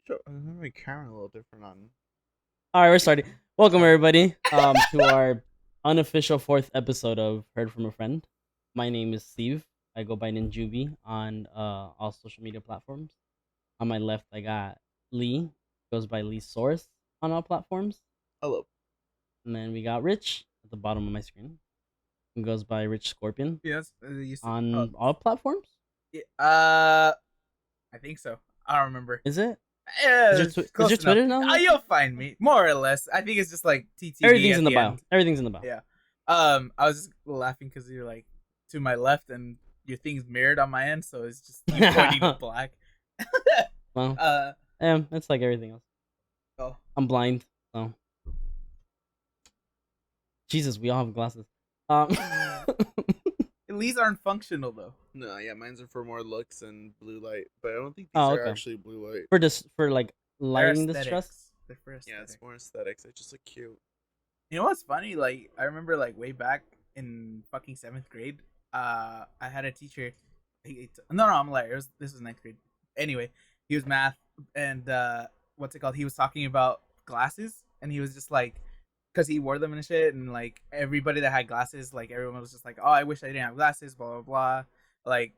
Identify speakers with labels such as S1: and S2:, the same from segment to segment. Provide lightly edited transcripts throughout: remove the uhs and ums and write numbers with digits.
S1: my camera a little different on.
S2: All right, we're starting. Welcome everybody to our unofficial fourth episode of Heard from a Friend. My name is Steve. I go by Ninjubi on all social media platforms. On my left, I got Lee, goes by Lee Source on all platforms,
S1: Hello.
S2: and then we got Rich at the bottom of my screen, who goes by Rich Scorpion
S3: Yes, you said,
S2: on all platforms.
S3: yeah, I think so. I don't remember.
S2: Is it?
S3: Yeah,
S2: Is your,
S3: it's
S2: is
S3: close
S2: your
S3: enough.
S2: Twitter now?
S3: You'll find me more or less. I think it's just like TTV
S2: Everything's
S3: at
S2: in the
S3: the
S2: bio.
S3: end.
S2: Everything's in the bio.
S3: Yeah. I was just laughing because you're like to my left and your thing's mirrored on my end, so it's just you pointing to black.
S2: Well,
S3: uh,
S2: it's like everything else.
S3: oh,
S2: I'm blind, so Jesus, we all have glasses.
S3: these aren't functional though.
S1: No, yeah, mine's are for more looks and blue light, but I don't think these
S2: Oh,
S1: are
S2: okay.
S1: actually blue light.
S2: For like
S3: They're
S2: lighting the stress.
S3: aesthetics. They're for
S1: Yeah,
S3: aesthetics.
S1: it's more aesthetics. They just look cute.
S3: You know what's funny? Like I remember, like way back in fucking 7th grade, I had a teacher. No, I'm a liar. This was 9th grade. Anyway, he was math, and what's it called? He was talking about glasses, and he was just like, because he wore them and shit, and like everybody that had glasses, like everyone was just like, oh, I wish I didn't have glasses, blah blah blah, like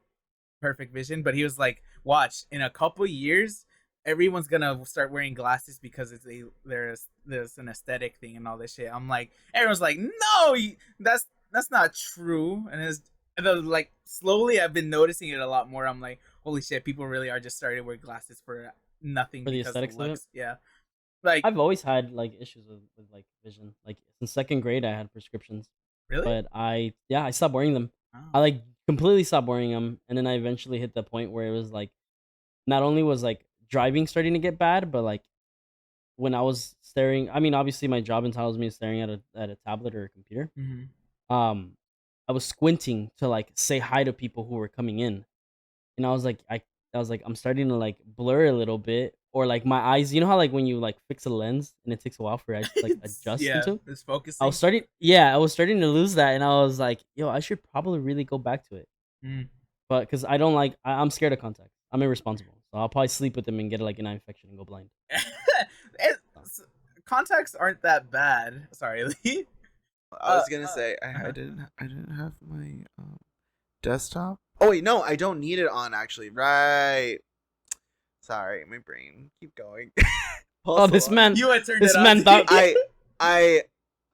S3: perfect vision. But he was like, watch, in a couple years everyone's gonna start wearing glasses because there's an aesthetic thing and all this shit. I'm like, everyone's like, no, that's not true. Like slowly I've been noticing it a lot more. I'm like, holy shit, people really are just starting to wear glasses for nothing
S2: For the
S3: because
S2: aesthetics
S3: of
S2: of it?
S3: looks. Yeah, like
S2: I've always had like issues with like vision. Like in second grade, I had prescriptions,
S3: really.
S2: but I stopped wearing them.
S3: Oh.
S2: I like completely stopped wearing them, and then I eventually hit the point where it was like not only was like driving starting to get bad, but like when I was staring. I mean, obviously my job entitles me staring at a tablet or a computer.
S3: Mm-hmm.
S2: Um, I was squinting to like say hi to people who were coming in, and I was like I'm starting to like blur a little bit, or like my eyes. You know how like when you like fix a lens and it takes a while for your eyes to like adjust
S3: Yeah,
S2: into.
S3: it's
S2: I was
S3: focusing.
S2: starting, yeah, I was starting to lose that, and I was like, yo, I should probably really go back to it,
S3: Mm.
S2: but because I don't like, I'm scared of contacts. I'm irresponsible, so I'll probably sleep with them and get like an eye infection and go blind.
S3: Contacts aren't that bad. Sorry, Lee.
S1: I was gonna say I didn't have my desktop. Oh wait, no, I don't need it on actually. Right. Sorry, my brain. Keep going.
S2: Oh, this man,
S3: You had turned
S2: this
S3: it on.
S2: man thought
S1: I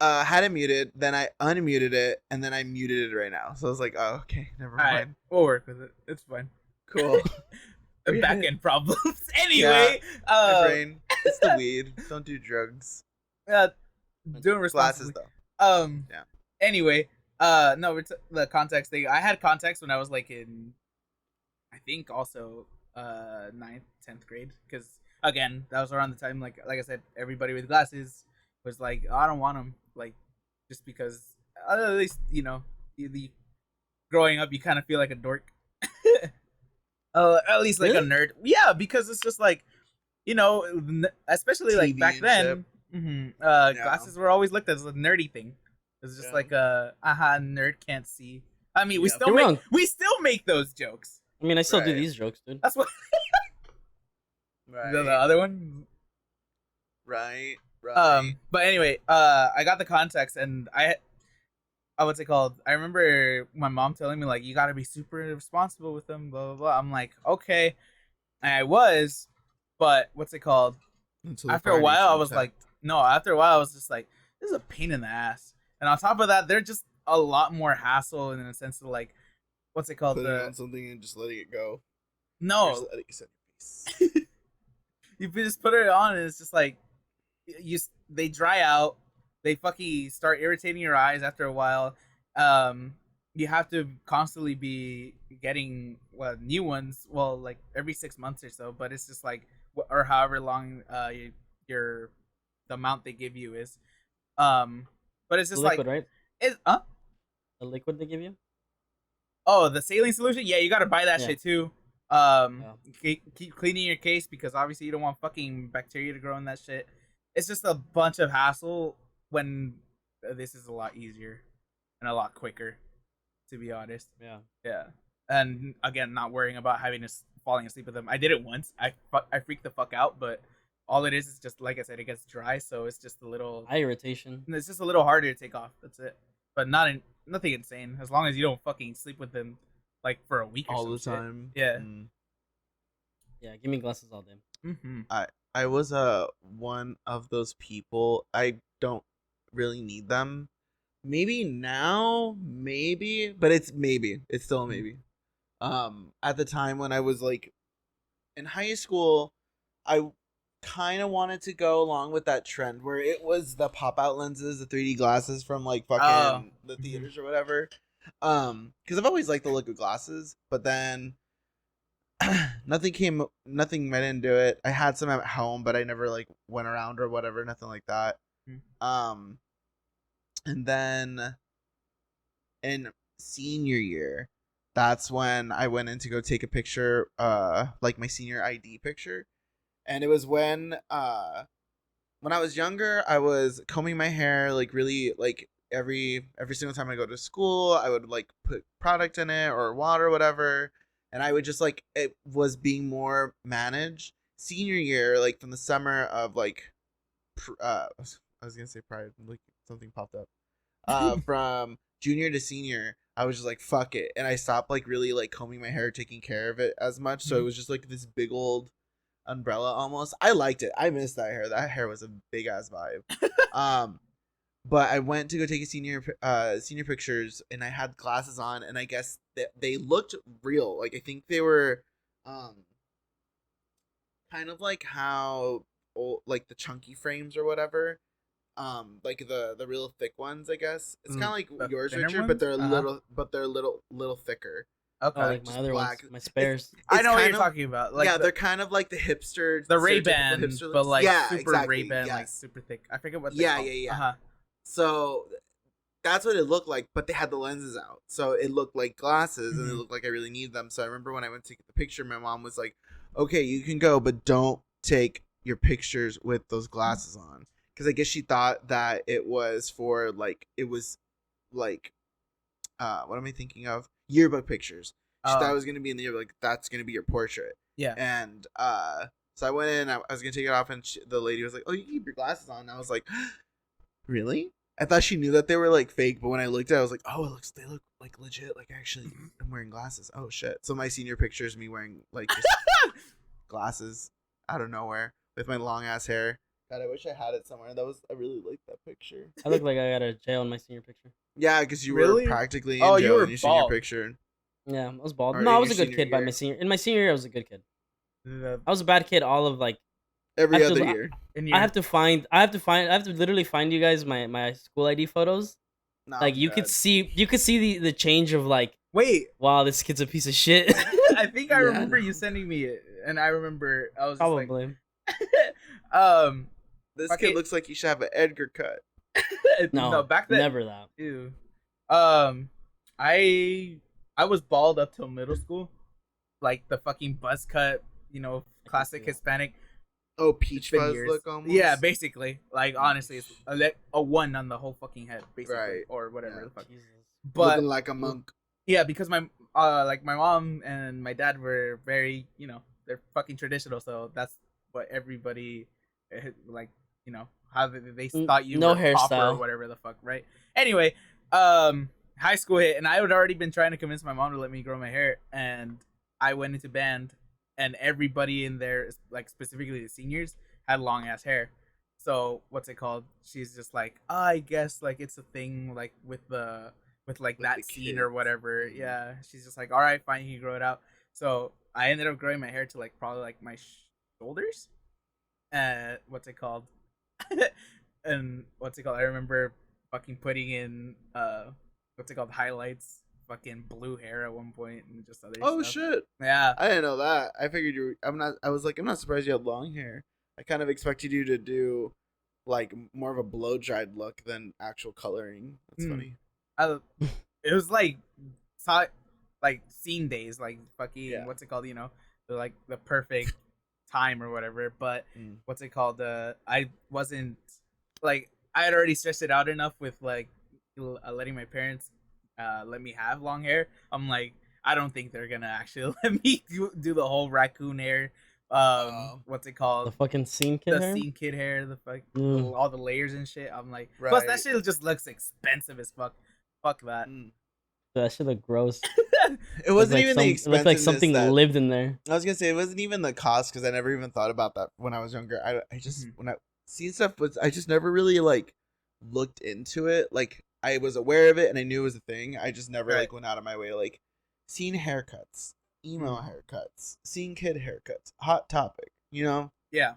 S1: had it muted, then I unmuted it, and then I muted it right now. So I was like, oh, okay, never
S3: All right,
S1: mind.
S3: we'll work with it. It's fine.
S1: Cool.
S3: Back end problems. Anyway,
S1: My brain. It's the weed. Don't do drugs.
S3: Doing
S1: Glasses
S3: responsibly.
S1: though. Yeah.
S3: Anyway, no, the context thing. I had context when I was like in, I think also 9th, 10th grade, because again that was around the time like I said, everybody with glasses was like, oh, I don't want them, like just because at least growing up you kind of feel like a dork. At least like a
S2: Really?
S3: nerd. Yeah, because it's just like, especially like
S1: TV
S3: back
S1: and
S3: then.
S1: Yeah.
S3: Glasses were always looked at as a nerdy thing. It's just
S1: Yeah.
S3: like nerd can't see. I mean,
S1: Yeah.
S2: You're wrong.
S3: we still make those jokes.
S2: I mean, I still do
S1: Right.
S2: these jokes, dude.
S3: That's what
S1: Right.
S3: the other one.
S1: Right. Right.
S3: But anyway, I got the context, and what's it called? I remember my mom telling me like, you got to be super responsible with them, blah blah blah. I'm like, okay, and I was, but what's it called?
S1: Until the
S3: After a
S1: Fire
S3: while,
S1: Nation
S3: I was
S1: attack.
S3: like, no. After a while, I was just like, this is a pain in the ass. And on top of that, they're just a lot more hassle in the sense of like, what's it called?
S1: Putting on something and just letting it go. Or
S3: No,
S1: just letting it set your face.
S3: you just put it on, and it's just like, they dry out. They fucking start irritating your eyes after a while. You have to constantly be getting new ones. Well, like every 6 months or so. But it's just like, or however long your the amount they give you is. But it's
S2: The
S3: just
S2: liquid,
S3: like
S2: right?
S3: it.
S2: The liquid they give you.
S3: Oh, the saline solution. Yeah, you gotta buy that
S2: Yeah.
S3: shit too.
S2: Yeah.
S3: Keep cleaning your case because obviously you don't want fucking bacteria to grow in that shit. It's just a bunch of hassle when this is a lot easier and a lot quicker, to be honest.
S2: Yeah.
S3: Yeah. And again, not worrying about having to falling asleep with them. I did it once. I freaked the fuck out, but all it is just like I said, it gets dry, so it's just a little.
S2: Eye irritation.
S3: It's just a little harder to take off. That's it. But nothing insane. As long as you don't fucking sleep with them like for a week or
S1: all
S3: some
S1: the
S3: shit.
S1: time.
S3: Yeah.
S2: Yeah, give me glasses all day.
S3: Mm-hmm.
S1: I was one of those people. I don't really need them. Maybe now, maybe, but it's maybe. It's still a maybe. At the time when I was like in high school, I kind of wanted to go along with that trend where it was the pop out lenses, the 3D glasses from like fucking the theaters or whatever. Because I've always liked the look of glasses, but then nothing I didn't do it. I had some at home, but I never like went around or whatever, nothing like that. And then in senior year, that's when I went in to go take a picture, like my senior ID picture. And it was when I was younger, I was combing my hair like really like every single time I go to school, I would like put product in it or water or whatever, and I would just like it was being more managed. Senior year, like from the summer of like I was gonna say pride, like something popped up. From junior to senior, I was just like fuck it, and I stopped like really like combing my hair, taking care of it as much. So it was just like this big old umbrella almost. I liked it. I missed that hair. That hair was a big ass vibe. But I went to go take a senior pictures, and I had glasses on, and I guess they looked real. Like I think they were kind of like how old, like the chunky frames or whatever. Like the real thick ones, I guess. It's kind of like
S3: The
S1: yours,
S3: thinner
S1: Richard,
S3: ones?
S1: but they're a little thicker.
S3: Okay.
S2: Oh, like my
S1: just
S2: other
S1: black.
S2: ones, my spares.
S3: I know what
S1: kind
S3: you're
S1: of-
S3: talking about. Like
S1: yeah, they're kind of like the hipster,
S3: the
S1: stereotypical
S3: Ray-Ban,
S1: hipster
S3: but
S1: looks.
S3: like
S1: yeah,
S3: super
S1: exactly,
S3: Ray-Ban,
S1: yes.
S3: like super thick. I forget what. They
S1: Yeah,
S3: call.
S1: yeah.
S3: Uh-huh.
S1: So that's what it looked like, but they had the lenses out, so it looked like glasses, and it
S3: Mhm.
S1: looked like I really needed them. So I remember when I went to get the picture, my mom was like, "Okay, you can go, but don't take your pictures with those glasses on," because I guess she thought that it was for like what am I thinking of? Yearbook pictures. She thought it was gonna be in the yearbook. Like, that's gonna be your portrait.
S3: Yeah.
S1: And so I went in. I was gonna take it off, and the lady was like, "Oh, you can keep your glasses on." And I was like, "Really?" I thought she knew that they were like fake, but when I looked at it, I was like, "Oh, they look like legit. Like actually, I'm wearing glasses. Oh shit!" So my senior picture is me wearing like just glasses out of nowhere with my long ass hair. God, I wish I had it somewhere. I really liked that picture.
S2: I look like I got a jail in my senior picture.
S1: Yeah, because you
S3: Really?
S1: were practically in
S3: Oh, you
S1: jail
S3: were
S1: in your senior
S3: bald.
S1: picture.
S2: Yeah, I was bald.
S1: Or
S2: No,
S1: in
S2: I was
S1: your
S2: a good
S1: senior
S2: kid by
S1: year.
S2: my senior. In my senior year, I was a good kid.
S3: The-
S2: I was a bad kid all of like.
S1: Every
S2: I have
S1: other
S2: to-
S1: year.
S3: in your,
S2: I have to literally find you guys my school ID photos.
S1: Nah,
S2: Like
S1: I'm
S2: you could
S1: dead.
S2: see the change of like,
S3: wait.
S2: wow, this kid's a piece of shit.
S3: I think I
S1: Yeah,
S3: remember
S1: no.
S3: you sending me it, and I remember I was just
S2: Probably.
S3: like,
S1: This
S3: fuck
S1: kid
S3: it.
S1: looks like he should have an Edgar cut.
S2: No,
S3: back then.
S2: never that.
S3: Ew. I was bald up till middle school, like the fucking buzz cut, classic
S2: see that.
S3: Hispanic.
S1: Oh,
S3: It's
S1: peach
S3: been
S1: fuzz
S3: years.
S1: look almost.
S3: Yeah, basically, like honestly, it's a one on the whole fucking head, basically,
S1: Right.
S3: or whatever
S1: Yeah.
S3: the fuck.
S2: Jesus.
S3: But
S1: looking like a monk.
S3: yeah, because my mom and my dad were very, they're fucking traditional, so that's what everybody like, how they thought you
S2: no
S3: were proper or
S2: hairstyle.
S3: whatever the fuck, right? Anyway, high school hit, and I had already been trying to convince my mom to let me grow my hair, and I went into band, and everybody in there, like specifically the seniors, had long ass hair. So what's it called? She's just like, I guess like it's a thing like with like
S1: With
S3: that
S1: the
S3: scene or
S1: kids.
S3: whatever.
S1: Mhm.
S3: Yeah, she's just like, all right, fine, you can grow it out. So I ended up growing my hair to like probably like my shoulders. What's it called? And what's it called? I remember fucking putting in what's it called, highlights, fucking blue hair at one point, and just other
S1: Oh
S3: stuff.
S1: shit!
S3: Yeah.
S1: I didn't know that. I figured you. I'm not. I was like, I'm not surprised you had long hair. I kind of expected you to do like more of a blow dried look than actual coloring. That's
S3: Hmm.
S1: funny.
S3: It was like scene days, like fucking
S1: Yeah.
S3: what's it called? Like the perfect time or whatever. But
S1: Mm.
S3: what's it called? I wasn't like I had already stressed it out enough with like letting my parents let me have long hair. I'm like, I don't think they're gonna actually let me do the whole raccoon hair. What's it
S2: The
S3: called?
S2: fucking scene kid
S3: The
S2: hair.
S3: scene kid hair,
S2: Mm.
S3: all the layers and shit. I'm like, plus that
S1: Right.
S3: shit just looks expensive as fuck. Fuck that.
S1: Mm.
S2: That shit look gross.
S1: It wasn't even the
S2: It looked like
S1: expensiveness
S2: something
S1: that
S2: lived in there.
S1: I was gonna say. It wasn't even the cost because I never even thought about that when I was younger. I just
S3: Mhm.
S1: when I seen stuff was I just never really like looked into it. Like I was aware of it and I knew it was a thing. I just never
S3: Right.
S1: like went out of my way like seeing haircuts, emo
S3: Mhm.
S1: haircuts, seeing kid haircuts, hot topic. You know,
S3: Yeah.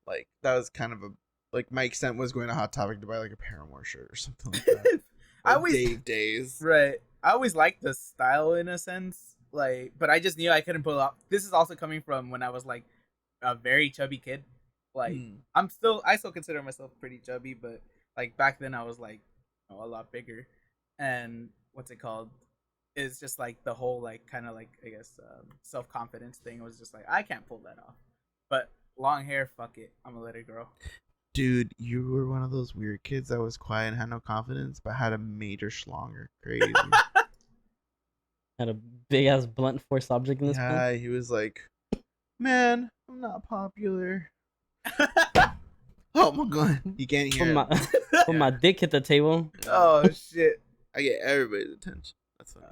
S1: like that was kind of a like my extent was going to Hot Topic to buy like a Paramore shirt or something like that.
S3: I
S1: Or
S3: always
S1: Dave Days.
S3: right. I always liked the style in a sense, like, but I just knew I couldn't pull it off. This is also coming from when I was like a very chubby kid. Like,
S1: Mm.
S3: I still consider myself pretty chubby, but like back then I was like, a lot bigger. And what's it called? It's just like the whole like kind of like I guess self confidence thing was just like I can't pull that off. But long hair, fuck it, I'm gonna let it grow.
S1: Dude, you were one of those weird kids that was quiet and had no confidence, but had a major schlonger. Crazy.
S2: Had a big ass blunt force object in this pen.
S1: Yeah, he was like, man, I'm not popular. Oh my god, you can't hear
S2: When
S1: him.
S2: my when my dick hit the table.
S3: Oh shit.
S1: I get everybody's attention. That's funny.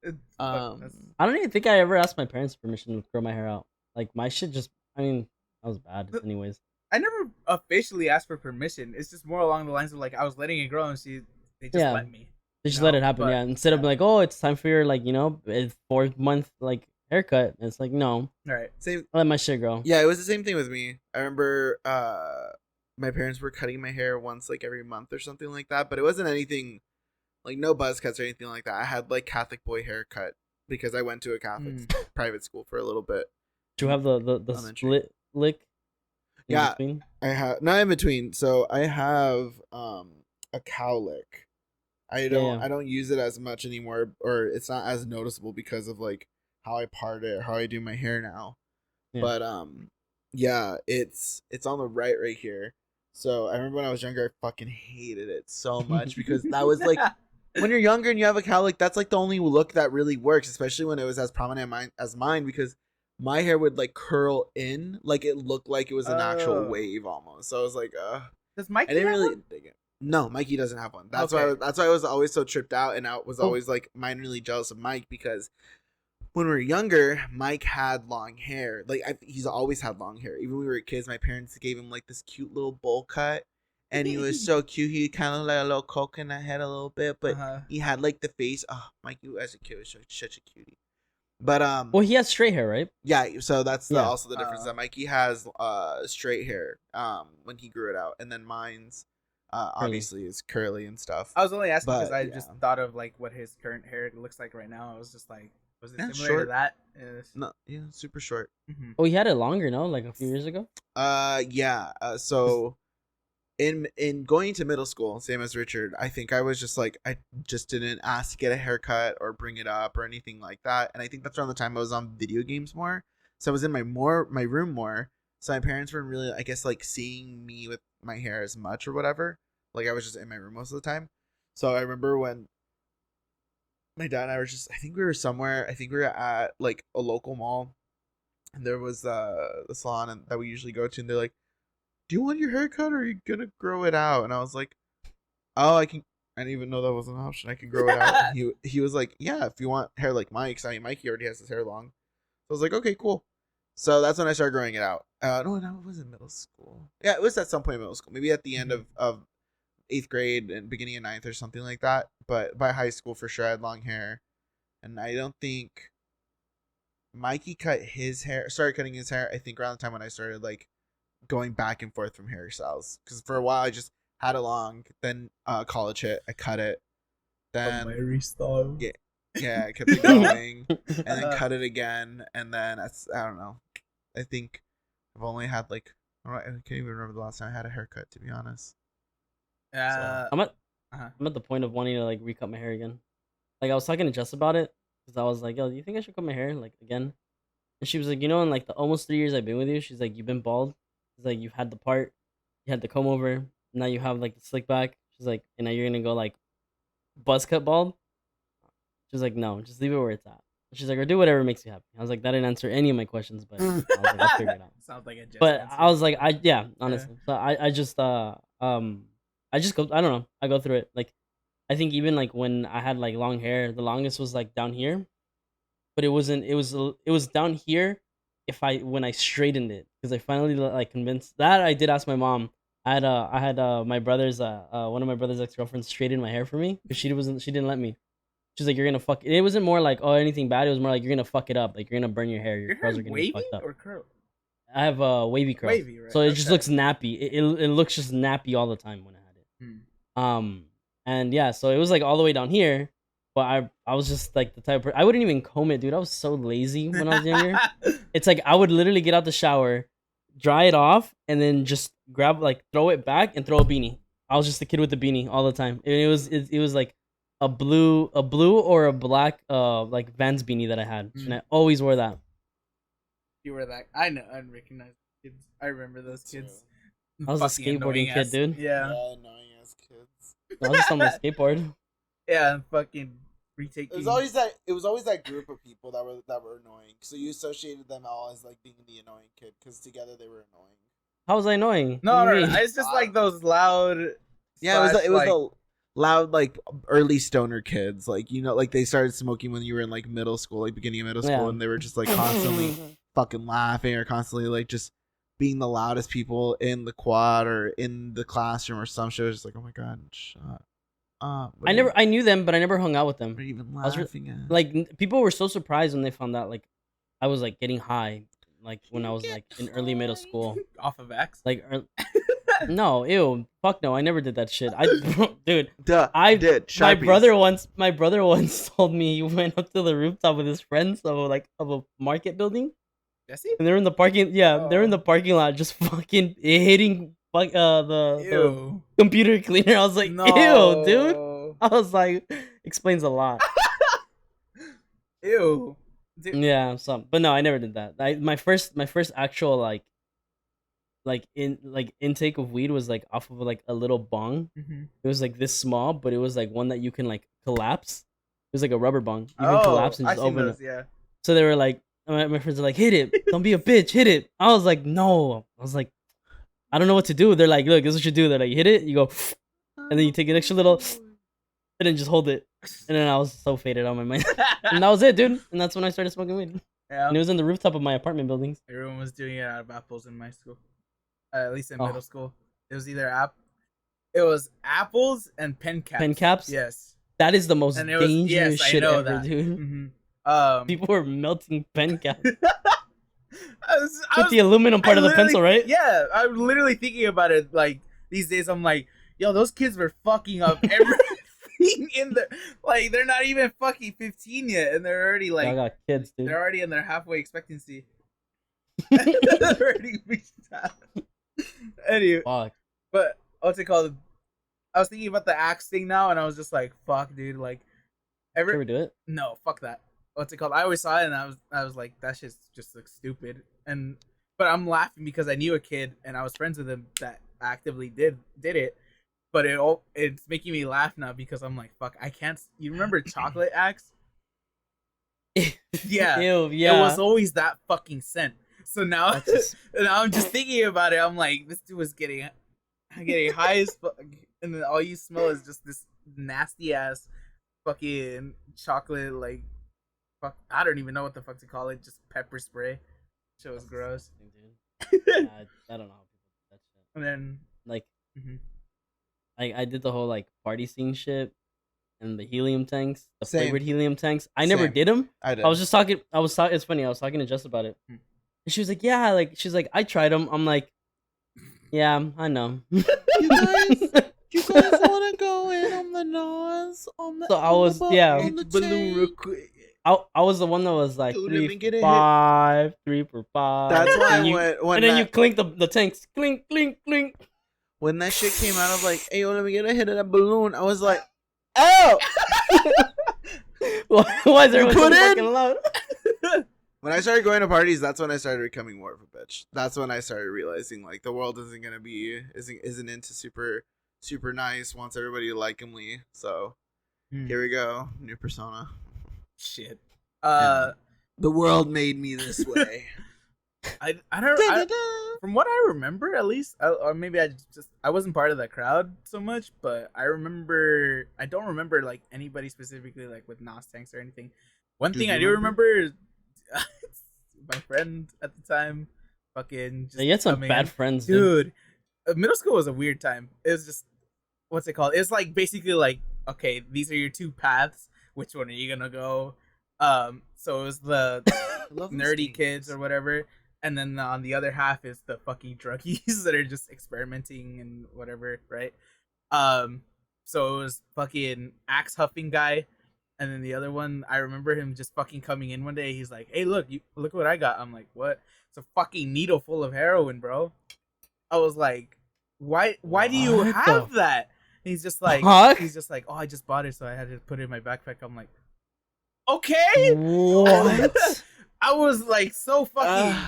S3: That's-
S2: I don't even think I ever asked my parents permission to grow my hair out. Like my shit just. I mean, that was bad.
S3: But-
S2: Anyways,
S3: I never officially asked for permission. It's just more along the lines of like I was letting it grow and they just
S2: Yeah.
S3: let me.
S2: they just
S3: No,
S2: let it happen.
S3: but-
S2: Yeah. Instead of
S3: yeah.
S2: like, oh, it's time for your like 4th month like haircut. It's like no,
S3: Right.
S1: Same.
S2: I let my shit grow.
S1: Yeah, it was the same thing with me. I remember my parents were cutting my hair once like every month or something like that, but it wasn't anything like no buzz cuts or anything like that. I had like Catholic boy haircut because I went to a Catholic private school for a little bit.
S2: Do you have the
S1: Elementary.
S2: split lick? In
S1: Yeah.
S2: between?
S1: I have not in between. So I have a cowlick.
S2: Yeah.
S1: I don't use it as much anymore, or it's not as noticeable because of like how I part it, how I do my hair now.
S2: Yeah.
S1: But yeah, it's on the right here. So I remember when I was younger, I fucking hated it so much because that was like when you're younger and you have a cowlick, that's like the only look that really works, especially when it was as prominent as mine because my hair would like curl in, like it looked like it was an actual
S3: Oh.
S1: wave almost. So I was like,
S3: Does
S1: I
S3: Mikey
S1: didn't
S3: have
S1: really
S3: one?
S1: dig it. No, Mikey doesn't have one. That's
S3: Okay.
S1: why I was always so tripped out, and I was
S2: Oh.
S1: always like minorly jealous of Mike because when we were younger, Mike had long hair. Like he's always had long hair. Even when we were kids, my parents gave him like this cute little bowl cut, and he was so cute. He kind of like a little coconut head a little bit, but
S3: Uh-huh.
S1: he had like the face. Oh, Mike, you as a kid was such a cutie. But
S2: Well, he has straight hair, right?
S1: yeah. So that's
S2: Yeah.
S1: also the difference that Mikey has straight hair when he grew it out, and then mine's obviously is curly and stuff.
S3: I was only asking because
S1: But,
S3: I
S1: yeah.
S3: just thought of like what his current hair looks like right now. I was just like, was it
S1: Yeah,
S3: similar
S1: short.
S3: to that?
S1: No, yeah, super short.
S3: Mhm.
S2: Oh, he had it longer, no? Like a few years ago.
S1: Yeah. So in going to middle school, same as Richard, I think I was just like I just didn't ask to get a haircut or bring it up or anything like that. And I think that's around the time I was on video games more. So I was in my room more. So my parents weren't really, I guess, like seeing me with my hair as much or whatever. Like I was just in my room most of the time. So I remember when my dad and I were just, I think we were somewhere. I think we were at like a local mall, and there was the salon that we usually go to, and they're like, "Do you want your haircut, or are you gonna grow it out?" And I was like, "Oh, I can." I didn't even know that was an option. I can grow it out. And he was like, "Yeah, if you want hair like Mike's. I mean, Mikey already has his hair long." So I was like, "Okay, cool." So that's when I started growing it out. No, it was in middle school. Yeah, it was at some point in middle school. Maybe at the end of 8th grade and beginning of 9th or something like that. But by high school, for sure, I had long hair. And I don't think Mikey started cutting his hair, I think around the time when I started like going back and forth from hairstyles. Because for a while, I just had it long. Then college hit, I cut it. Then
S3: style.
S1: Yeah. Yeah, I kept it going. And then cut it again. And then, I don't know. I think I've only had like, I can't even remember the last time I had a haircut, to be honest.
S2: I'm at
S3: Uh-huh.
S2: I'm at the point of wanting to like recut my hair again. Like I was talking to Jess about it because I was like, "Yo, do you think I should cut my hair like again?" And she was like, "You know, in like the almost 3 years I've been with you, she's like, you've been bald. She's like, you've had the part, you had the comb over, now you have like the slick back." She's like, "And now you're gonna go like buzz cut bald." She's like, "No, just leave it where it's at." She's like, or do whatever makes you happy. I was like, that didn't answer any of my questions, but I was like, I'll figure it out.
S3: Sounds like a just
S2: But
S3: answer.
S2: I was like, honestly. So I just I just go. I don't know. I go through it. Like I think even like when I had like long hair, the longest was like down here, but it wasn't. It was down here. If I when I straightened it, because I finally like convinced that I did ask my mom. I had my brother's one of my brother's ex girlfriends straighten my hair for me because she didn't let me. She's like, you're gonna fuck it. It wasn't more like, oh, anything bad. It was more like, you're gonna fuck it up. Like, you're gonna burn your hair. Your
S3: Your
S2: curls
S3: hair's
S2: are gonna
S3: wavy
S2: get fucked up.
S3: or curl?
S2: I have wavy curls.
S3: Wavy, right?
S2: So it just
S3: Okay.
S2: looks nappy. It looks just nappy all the time when I had it. And yeah, so it was like all the way down here. But I was just like the type of I wouldn't even comb it, dude. I was so lazy when I was younger. It's like I would literally get out the shower, dry it off, and then just grab like throw it back and throw a beanie. I was just a kid with a beanie all the time. It was like a blue or a black like Vans beanie that I had, and I always wore that.
S3: You were that. I know. I recognize kids. I remember those kids.
S2: I was a
S3: Fucking
S2: skateboarding
S3: annoying
S2: kid,
S3: ass-
S2: dude.
S3: Yeah.
S1: Annoying ass kids.
S2: I was just on my skateboard.
S3: Yeah, and fucking retaking.
S1: It was always that group of people that were annoying. So you associated them all as like being the annoying kid because together they were annoying.
S2: How was I annoying?
S3: No,
S2: What do
S3: no,
S2: you
S3: no.
S2: mean?
S3: It's just like those loud.
S1: Yeah, it was
S3: slash,
S1: the loud like early stoner kids. Like like they started smoking when you were in like middle school, like beginning of middle school,
S2: Yeah.
S1: and they were just like constantly fucking laughing or constantly like just being the loudest people in the quad or in the classroom or some shit. It was just like, oh my god, shut up.
S2: I knew them, but I never hung out with them.
S1: What are you even
S2: was re-
S1: laughing at?
S2: Like people were so surprised when they found out like I was like getting high, like when I was like in early middle school.
S3: off of X.
S2: Like no, ew, fuck no, I never did that shit. Dude,
S1: Duh,
S2: I
S1: did.
S2: my
S1: Sharpies.
S2: brother once told me he went up to the rooftop with his friends of a market building,
S3: Jesse?
S2: and they're in the parking. Yeah, they're in
S3: Oh.
S2: the parking lot, just fucking hitting the
S3: Ew.
S2: computer cleaner. I was like,
S3: No.
S2: ew, dude. I was like, explains a lot.
S3: Ew. Dude.
S2: Yeah, but no, I never did that. My first actual intake of weed was like off of like a little bong.
S3: Mm-hmm.
S2: It was like this small, but it was like one that you can like collapse. It was like a rubber bong. You can collapse and
S3: I've
S2: just
S3: seen
S2: open
S3: those,
S2: it.
S3: yeah.
S2: So they were like, my friends are like, hit it. Don't be a bitch. Hit it. I was like, no. I was like, I don't know what to do. They're like, look, this is what you do. They're like, hit it. You go, and then you take an extra little, and then just hold it. And then I was so faded on my mind. And that was it, dude. And that's when I started smoking weed.
S3: Yeah.
S2: And it was in the rooftop of my apartment buildings.
S3: Everyone was doing it out of apples in my school. At least in
S2: Oh.
S3: middle school. It was either it was apples and pen caps.
S2: Pen caps?
S3: Yes.
S2: That is the most
S3: And it was
S2: dangerous
S3: I
S2: shit
S3: know
S2: ever,
S3: that.
S2: dude.
S3: Mm-hmm.
S2: People were melting pen caps.
S3: I
S2: With the aluminum part of the pencil, right?
S3: Yeah, I'm literally thinking about it. Like these days, I'm like, yo, those kids were fucking up everything in the like. They're not even fucking 15 yet, and they're already like,
S2: I got kids, dude.
S3: they're already in their halfway expectancy. They're already reached that. Anyway,
S2: Fuck.
S3: but what's it called? I was thinking about the axe thing now, and I was just like, fuck, dude. Like,
S2: Did you ever do it?
S3: no, fuck that. What's it called? I always saw it, and I was like, that shit just looks stupid. But I'm laughing because I knew a kid, and I was friends with him that actively did it. But it's making me laugh now because I'm like, fuck, I can't. You remember chocolate axe? Yeah,
S2: Ew, yeah.
S3: It was always that fucking scent. So now,
S2: That's just-
S3: now I'm just thinking about it. I'm like, this dude was getting high as fuck, and then all you smell is just this nasty ass fucking chocolate, like, fuck. I don't even know what the fuck to call it. Just pepper spray. Shit was gross.
S2: Dude. Yeah, I don't know how people do that shit.
S3: And then,
S2: Like,
S3: mhm.
S2: I did the whole like party scene shit and the helium tanks, the
S1: Same.
S2: flavored helium tanks. I never
S1: Same.
S2: did them.
S1: I did.
S2: I was just talking. It's funny. I was talking to Jess about it,
S3: Hmm.
S2: and she was like, "Yeah, like she's like, I tried them. I'm like, yeah, I know."
S1: You guys want to go in on the nose?
S2: So I was- yeah.
S1: on the
S3: Balloon real
S1: tank?
S3: quick.
S2: I was the one that was like
S1: Dude, let me
S2: 3
S1: get a
S2: for
S1: hit.
S2: 5, 3 for 5.
S1: That's why
S2: and you,
S1: when
S2: and then you
S1: that,
S2: clink the tanks, clink, clink, clink.
S1: when that shit came out of like, hey, yo, let me get a hit of that balloon. I was like, oh.
S2: Why is everyone so
S1: put in?
S2: fucking loud?
S1: When I started going to parties, that's when I started becoming more of a bitch. That's when I started realizing like the world isn't into super nice. Wants everybody to like him. So here we go, new persona.
S3: Shit. Uh,
S1: The world made me this way.
S3: I don't. From what I remember, at least, or maybe I wasn't part of that crowd so much, but I don't remember like anybody specifically like with Nos tanks or anything. One
S1: Do
S3: thing
S1: you
S3: I do
S1: remember?
S3: remember is my friend at the time, fucking just
S2: You had some
S3: coming
S2: bad
S3: in.
S2: friends, dude.
S3: Dude. Middle school was a weird time. It was just what's it called? It's like basically like okay, these are your two paths. Which one are you gonna go? So it was the
S1: I love those
S3: nerdy
S1: games.
S3: kids or whatever, and then on the other half is the fucking druggies that are just experimenting and whatever, right? Um, so it was fucking axe huffing guy, and then the other one, I remember him just fucking coming in one day. He's like, "Hey, look what I got." I'm like, "What?" It's a fucking needle full of heroin, bro. I was like, "Why do you
S2: What
S3: have
S2: the
S3: that?" And
S2: fuck?
S3: he's just like, "Oh, I just bought it, so I had to put it in my backpack." I'm like, "Okay."
S2: What?
S3: I was like so fucking.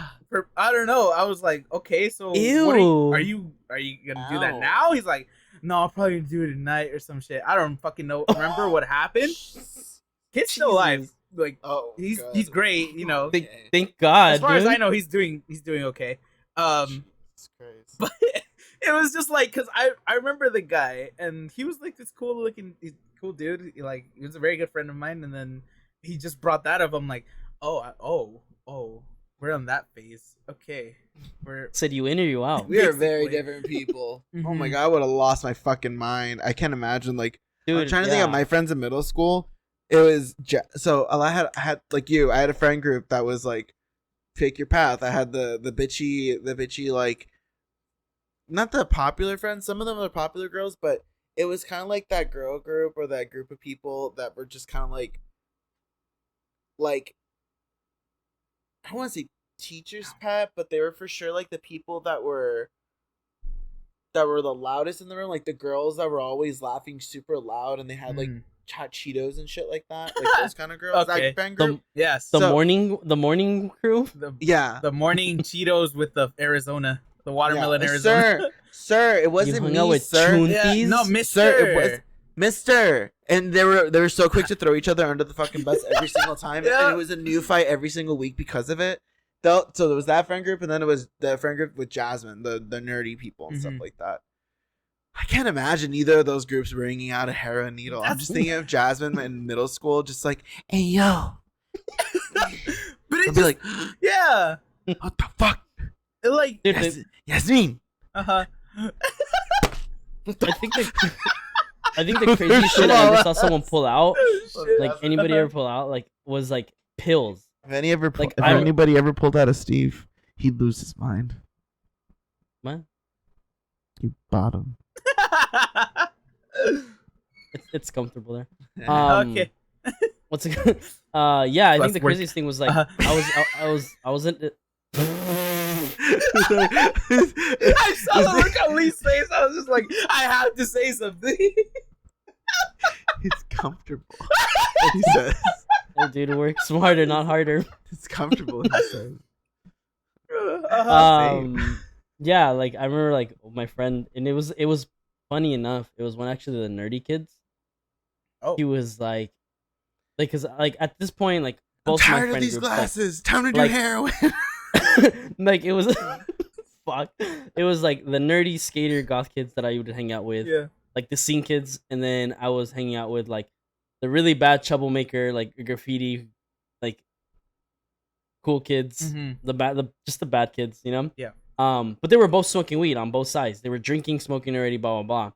S3: I don't know. I was like, okay, so
S2: Ew.
S3: are you gonna do that
S1: Ow.
S3: now? He's like, no, I'll probably do it at night or some shit. I don't fucking know. Remember what happened? Kid's still alive.
S2: Jesus.
S3: Like
S1: Oh,
S3: he's
S1: God.
S3: great. You know,
S2: Thank,
S1: Okay.
S2: thank God,
S3: as far
S2: dude.
S3: as I know, he's doing okay.
S1: Jesus Christ.
S3: But it was just like because I remember the guy and he was like this cool dude. He was a very good friend of mine, and then he just brought that up. I'm like, oh, we're on that phase. Okay, we're
S2: Said you in or you out,
S1: We are very
S3: Basically.
S1: different people. Oh my
S3: Mhm.
S1: god, I would have lost my fucking mind. I can't imagine. Like, I'm
S2: dude.
S1: trying to think of my friends in middle school. It was so I had like you. I had a friend group that was like, pick your path. I had the bitchy like, not the popular friends. Some of them are popular girls, but it was kind of like that girl group or that group of people that were just kind of like I don't want to say teacher's pet, but they were for sure like the people that were the loudest in the room, like the girls that were always laughing super loud, and they had like
S3: Mm.
S1: hot Cheetos and shit like that, like those kind of girls.
S3: Okay.
S1: That friend group.
S3: Yes.
S2: The
S1: So-
S2: morning crew.
S1: Yeah,
S3: The morning Cheetos with the Arizona, the watermelon
S1: yeah.
S3: Arizona.
S1: Sir, it
S2: You
S1: wasn't
S2: hung
S1: me,
S2: out with
S1: sir.
S2: Chunties?
S3: No, Mister.
S1: Sir, it was Mister, and they were so quick to throw each other under the fucking bus every single time,
S3: Yeah.
S1: and it was a new fight every single week because of it. So there was that friend group, and then it was the friend group with Jasmine, the nerdy people and stuff
S3: Mhm.
S1: like that. I can't imagine either of those groups bringing out a heroin needle. I'm just thinking of Jasmine in middle school, just like, hey yo,
S3: But
S1: I'd
S3: it
S1: be
S3: just,
S1: like,
S3: yeah,
S1: what the fuck,
S3: it like,
S2: Dude,
S1: Yasmin?
S3: uh-huh.
S2: I think the craziest shit I ever saw someone pull out,
S3: Shit.
S2: like anybody ever pull out, like was like pills.
S1: If if
S2: I-
S1: anybody ever pulled out a Steve, he'd lose his mind.
S2: What?
S1: You bottom.
S2: It's comfortable there.
S3: Okay.
S2: What's it? Yeah, I
S3: Plus
S2: think the
S3: work.
S2: craziest thing was like
S3: Uh-huh.
S2: I was in.
S3: I saw the look on Lee's face. I was just like, I have to say something.
S1: It's comfortable. He says.
S2: Hey, dude, work smarter, not harder.
S1: It's comfortable. He says.
S2: Yeah, like I remember like my friend, and it was funny enough. It was one actually the nerdy kids.
S3: Oh.
S2: He was like, cause like at this point, like
S1: I'm
S2: both my
S1: tired of
S2: friend
S1: these
S2: groups,
S1: glasses. Time to do
S2: like-
S1: heroin.
S2: like it was, fuck. It was like the nerdy skater goth kids that I would hang out with,
S3: Yeah.
S2: like the scene kids, and then I was hanging out with like the really bad troublemaker, like graffiti, like cool kids,
S3: Mhm.
S2: just the bad kids, you know.
S3: Yeah.
S2: But they were both smoking weed on both sides. They were drinking, smoking already, blah blah blah.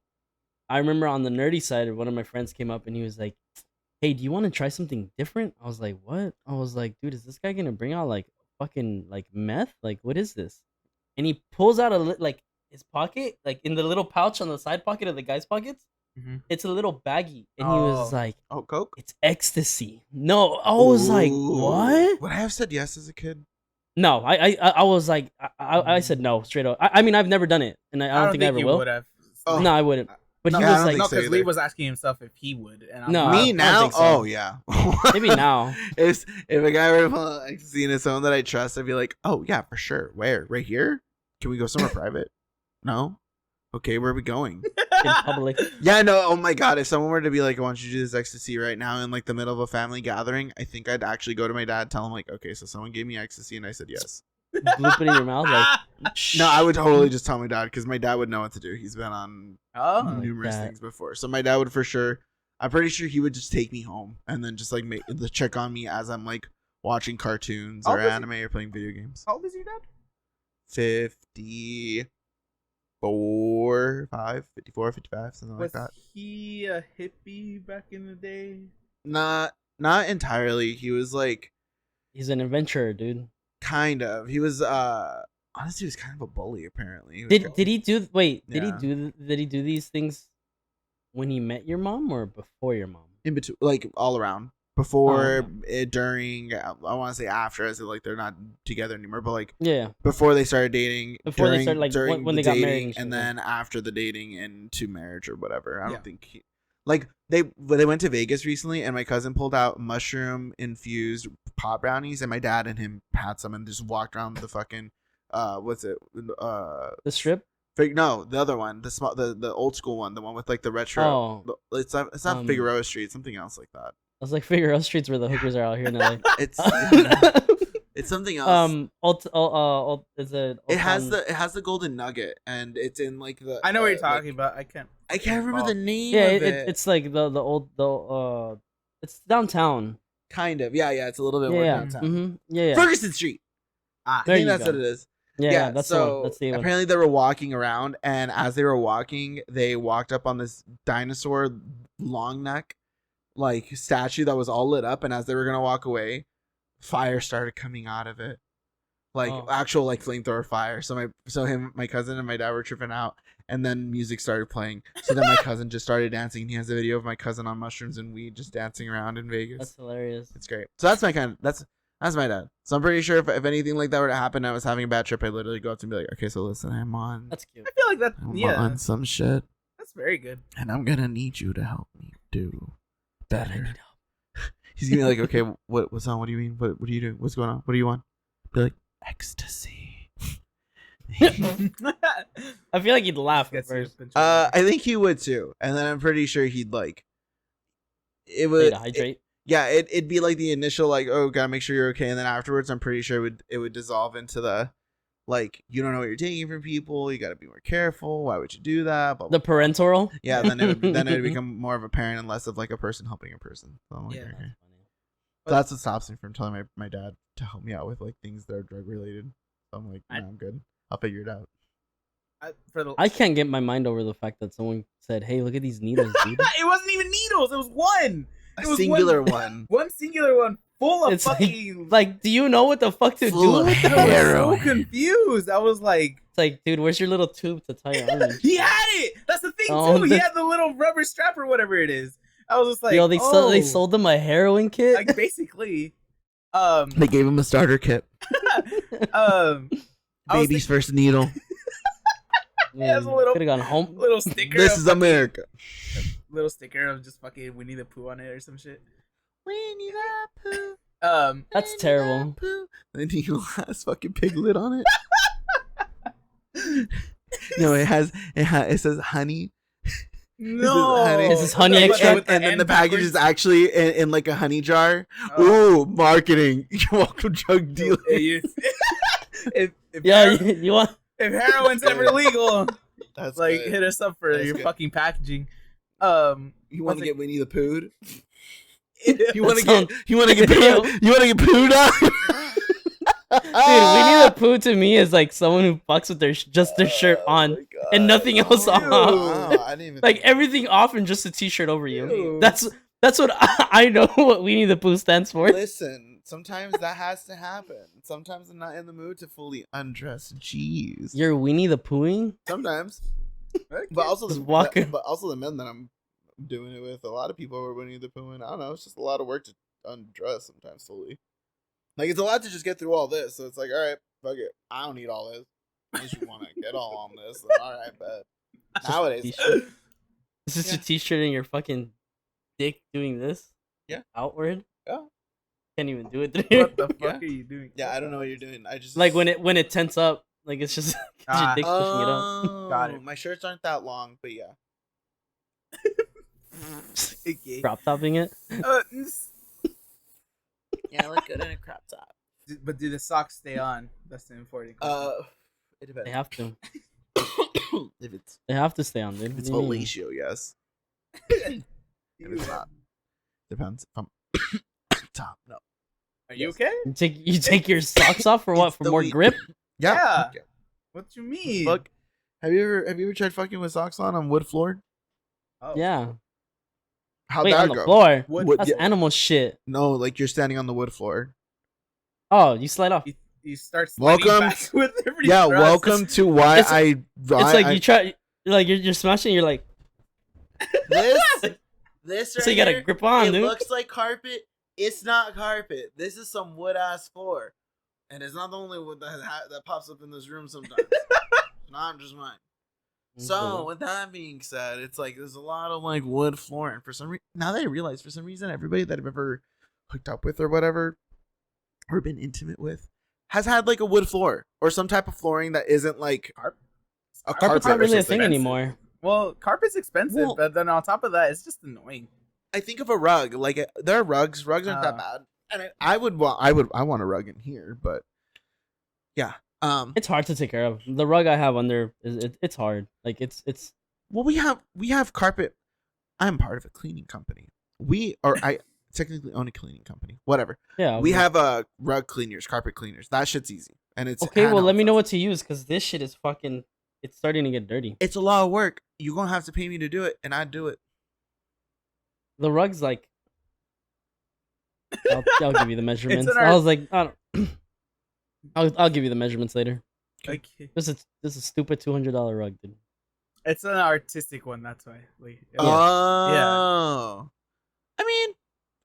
S2: I remember on the nerdy side, one of my friends came up and he was like, "Hey, do you want to try something different?" I was like, "What?" I was like, "Dude, is this guy gonna bring out like fucking like meth? Like, what is this?" And he pulls out like his pocket, like in the little pouch on the side pocket of the guy's pockets.
S3: Mhm.
S2: It's a little baggie, and he was
S3: Oh.
S2: like,
S1: Oh, Coke?
S2: "It's ecstasy." No, I was like,
S1: Ooh.
S2: "What?"
S1: Would I have said yes as a kid?
S2: No, I was like, I said no straight up. I mean, I've never done it, and I don't think I ever
S3: you
S2: will.
S3: would have.
S1: Oh.
S2: No, I wouldn't. But
S3: no,
S2: he
S1: I
S2: was
S1: don't
S2: like,
S1: think
S3: no,
S1: so
S3: because Lee
S1: either.
S3: was asking himself if he would. And I'm
S2: No,
S3: like,
S1: Me
S2: I don't
S1: now?
S2: think so.
S1: Oh yeah.
S2: maybe now.
S1: If a guy were to pull out ecstasy in someone that I trust, I'd be like, oh yeah, for sure. Where? Right here? Can we go somewhere private? No. Okay, where are we going?
S2: in public.
S1: Yeah, no. Oh my god, if someone were to be like, "I want you to do this ecstasy right now," in like the middle of a family gathering, I think I'd actually go to my dad, tell him like, "Okay, so someone gave me ecstasy," and I said yes.
S2: Bloop it in your mouth, like.
S1: No, I would totally just tell my dad because my dad would know what to do. He's been on
S3: Oh,
S2: like
S1: numerous
S2: that.
S1: things before, so my dad would for sure. I'm pretty sure he would just take me home and then just like make the check on me as I'm like watching cartoons
S3: How
S1: or
S3: old is he?
S1: anime or playing video games.
S3: how old is your dad?
S1: 54, 5, 54, 55, something like
S3: Was
S1: that.
S3: he a hippie back in the day?
S1: Not entirely. He was like
S2: He's an adventurer, dude.
S1: kind of. He was honestly he was kind of a bully apparently. He was
S2: Did he do? Wait,
S1: Yeah.
S2: did he do these things when he met your mom or before your mom?
S1: in between, like all around. Before,
S2: okay.
S1: during, I want to say after, as in like they're not together anymore, but like
S2: Yeah.
S1: before they started dating,
S2: Before they
S1: during,
S2: started, like,
S1: during
S2: when
S1: the
S2: they got married
S1: dating,
S2: and shit,
S1: and
S2: yeah.
S1: then after the dating into marriage or whatever. I
S3: Yeah.
S1: don't think like they went to Vegas recently, and my cousin pulled out mushroom infused pot brownies, and my dad and him had some and just walked around the fucking what's it
S2: The strip.
S1: no, the other one, the small, the old school one, the one with like the retro.
S2: Oh.
S1: It's not Figueroa Street, something else like that.
S2: I was like, Figueroa Streets where the hookers are out here in LA.
S1: It's it's something else.
S2: Is it?
S1: It has the golden nugget, and it's in like the.
S3: I know what you're talking
S1: like,
S3: about.
S1: I can't remember the name.
S2: Yeah,
S1: of it.
S2: it's like the old it's downtown.
S1: Kind of, yeah. It's a little bit more
S2: Yeah,
S1: downtown.
S2: mm-hmm. Yeah.
S1: Ferguson Street.
S3: Ah,
S1: I
S2: There
S1: think
S2: you
S1: that's
S2: go.
S1: what it is.
S2: Yeah, that's the
S1: so
S2: one. That's the one.
S1: apparently they were walking around, and as they were walking, they walked up on this dinosaur long neck like statue that was all lit up, and as they were gonna walk away, fire started coming out of it. Like
S2: Oh.
S1: actual like flamethrower fire. So my cousin and my dad were tripping out, and then music started playing. So then my cousin just started dancing, and he has a video of my cousin on mushrooms and weed just dancing around in Vegas.
S2: That's hilarious.
S1: It's great. So that's that's my dad. So I'm pretty sure if anything like that were to happen, I was having a bad trip, I'd literally go up to him and be like, okay, so listen, I'm on
S2: That's cute.
S3: I feel like that.
S1: I'm
S3: Yeah,
S1: on some shit,
S3: that's very good.
S1: and I'm gonna need you to help me do
S2: Dad, I
S1: better.
S2: need help.
S1: He's gonna be like, okay, what's on? What do you mean? What are you doing? What's going on? What do you want? Be like, ecstasy.
S2: I feel like he'd laugh at
S3: Gets you
S2: first.
S3: control.
S1: I think he would too, and then I'm pretty sure he'd like. It
S2: Way
S1: would
S2: to hydrate.
S1: it'd be like the initial like, oh, gotta make sure you're okay, and then afterwards, I'm pretty sure it would dissolve into the, like, you don't know what you're taking from people, you gotta be more careful. Why would you do that? Blah, blah,
S2: The parental.
S1: yeah, then it would become more of a parent and less of like a person helping a person. So I'm like,
S3: Yeah.
S1: okay.
S2: That's funny.
S1: So that's what stops me from telling my dad to help me out with like things that are drug related. So I'm like, nah, I'm good. I'll figure it out.
S2: I can't get my mind over the fact that someone said, "Hey, look at these needles, dude."
S3: It wasn't even needles. It was one.
S1: A
S3: It was
S1: singular one.
S3: One singular one full of
S2: It's like-
S3: fucking.
S2: Like, do you know what the fuck to
S1: Full
S2: do
S1: of
S2: with
S1: hair.
S2: that?
S3: I was
S1: heroin.
S3: so confused. I was like,
S2: It's like, dude, where's your little tube to tie your arm? in?
S3: he had it. That's the thing
S2: Oh,
S3: too. He
S2: the-
S3: had the little rubber strap or whatever it is. I was just like,
S2: Yo, they
S3: oh.
S2: sold them a heroin kit.
S3: Like basically,
S1: They gave him a starter kit.
S3: I was
S1: Baby's first needle.
S3: Yeah, it's a little-
S2: Could have gone home.
S3: little sticker.
S1: This
S3: of
S1: is
S3: fucking-
S1: America.
S3: Little sticker of just fucking Winnie the Pooh on it or some shit.
S1: Winnie the Pooh.
S2: That's terrible.
S1: And the eagle has fucking piglet on it. No, it says honey.
S3: No,
S1: honey.
S2: Is this honey
S3: Like,
S2: extract?
S3: with the
S1: And then
S3: end
S1: the package is
S3: backwards?
S1: actually in like a honey jar.
S3: Oh.
S1: Ooh, marketing. You're welcome, drug dealer.
S3: if
S2: Yeah, you want?
S3: if heroin's ever legal,
S1: That's
S3: like
S1: good.
S3: hit us up for
S1: That's
S3: your
S1: good.
S3: fucking packaging.
S1: You want
S3: what's
S1: to
S3: it-
S1: get Winnie the Pooh?
S3: Dude,
S1: You want to
S2: sounds-
S1: get you want to get pooed? You want to get pooed on?
S2: Winnie the Pooh to me is like someone who fucks with just their shirt
S1: Oh
S2: on
S1: my God.
S2: and nothing else off.
S1: Wow, I didn't even
S2: Like
S1: think-
S2: everything off and just a t-shirt over you.
S3: Ew.
S2: That's what I know what Winnie the Pooh stands for.
S1: Listen, sometimes that has to happen. Sometimes I'm not in the mood to fully undress cheese.
S2: You're Winnie the Poohing?
S1: Sometimes, but also
S2: Just walking.
S1: but also the men that I'm doing it with. A lot of people are Winnie the Pooh, and I don't know. It's just a lot of work to undress sometimes fully. Like it's a lot to just get through all this. So it's like, all right, fuck it. I don't need all this. Unless you want to get all on this, then all right, bet. Nowadays,
S2: T-shirt. Is this
S1: Yeah.
S2: your t-shirt and your fucking dick doing this?
S1: Yeah.
S2: Outward?
S1: Yeah.
S2: Can't even do it through here.
S3: What the fuck
S1: Yeah.
S3: are you doing?
S1: yeah, I don't know what you're doing. I just
S2: Like when it tense up, like it's just your
S3: Ah.
S2: dick pushing it up.
S1: Oh,
S3: Got it.
S1: my shirts aren't that long, but yeah.
S3: Okay.
S2: Crop topping it.
S1: Yeah, I look good in a crop top.
S3: But do the socks stay on? That's the important question.
S1: It
S2: They
S1: depends.
S2: have to.
S1: If it's
S2: They have to stay on, dude.
S1: if
S2: What
S1: it's
S2: do you mean?
S1: fellatio, yes. If it's not, depends. If I'm top, no.
S3: Are you
S1: Yes.
S3: okay?
S2: You take your socks off for what?
S1: It's
S2: For
S1: the
S2: more
S1: week.
S2: grip?
S3: Yeah.
S1: Okay.
S3: What you mean?
S1: Fuck. Have you ever tried fucking with socks on wood floor?
S3: Oh.
S2: Yeah.
S1: How'd
S2: Wait,
S1: that
S2: on the
S1: go?
S2: floor?
S3: Wood
S2: That's
S3: floor.
S2: animal shit.
S1: No, like you're standing on the wood floor.
S2: Oh, you slide off.
S3: You start sliding
S1: Welcome-
S3: back with every
S1: Yeah,
S3: thrust.
S1: welcome to why
S2: it's-
S1: I.
S2: It's like you try, like you're smashing. You're like,
S1: This
S2: so you gotta grip on, dude.
S1: looks like carpet. It's not carpet. This is some wood ass floor, and it's not the only wood that pops up in this room sometimes. It's not just mine. So with that being said, it's like there's a lot of like wood floor, and for some reason, now that I realize, for some reason, everybody that I've ever hooked up with or whatever, or been intimate with, has had like a wood floor or some type of flooring that isn't like a
S2: Carpet's
S1: carpet
S2: not
S1: or
S2: really a
S1: something.
S2: thing anymore.
S3: Well, carpet's expensive,
S1: Well-
S3: but then on top of that, it's just annoying.
S1: I think of a rug. Like there are rugs. Rugs aren't that bad. And I want a rug in here, but yeah.
S2: It's hard to take care of. The rug I have under it's hard. Like it's
S1: Well, we have carpet. I'm part of a cleaning company. I technically own a cleaning company. Whatever.
S2: yeah.
S1: We have rug cleaners, carpet cleaners. That shit's easy, and it's
S2: Okay, well, let me know
S1: what.
S2: what to use because this shit is fucking. It's starting to get dirty.
S1: It's a lot of work. You're gonna have to pay me to do it, and I do it.
S2: The rug's like. I'll give you the measurements.
S3: an
S2: I
S3: art-
S2: was like, I don't. I'll give you the measurements later.
S3: Okay.
S2: This is a stupid $200 rug, dude.
S3: It's an artistic one, that's why. Like,
S1: Oh. I mean,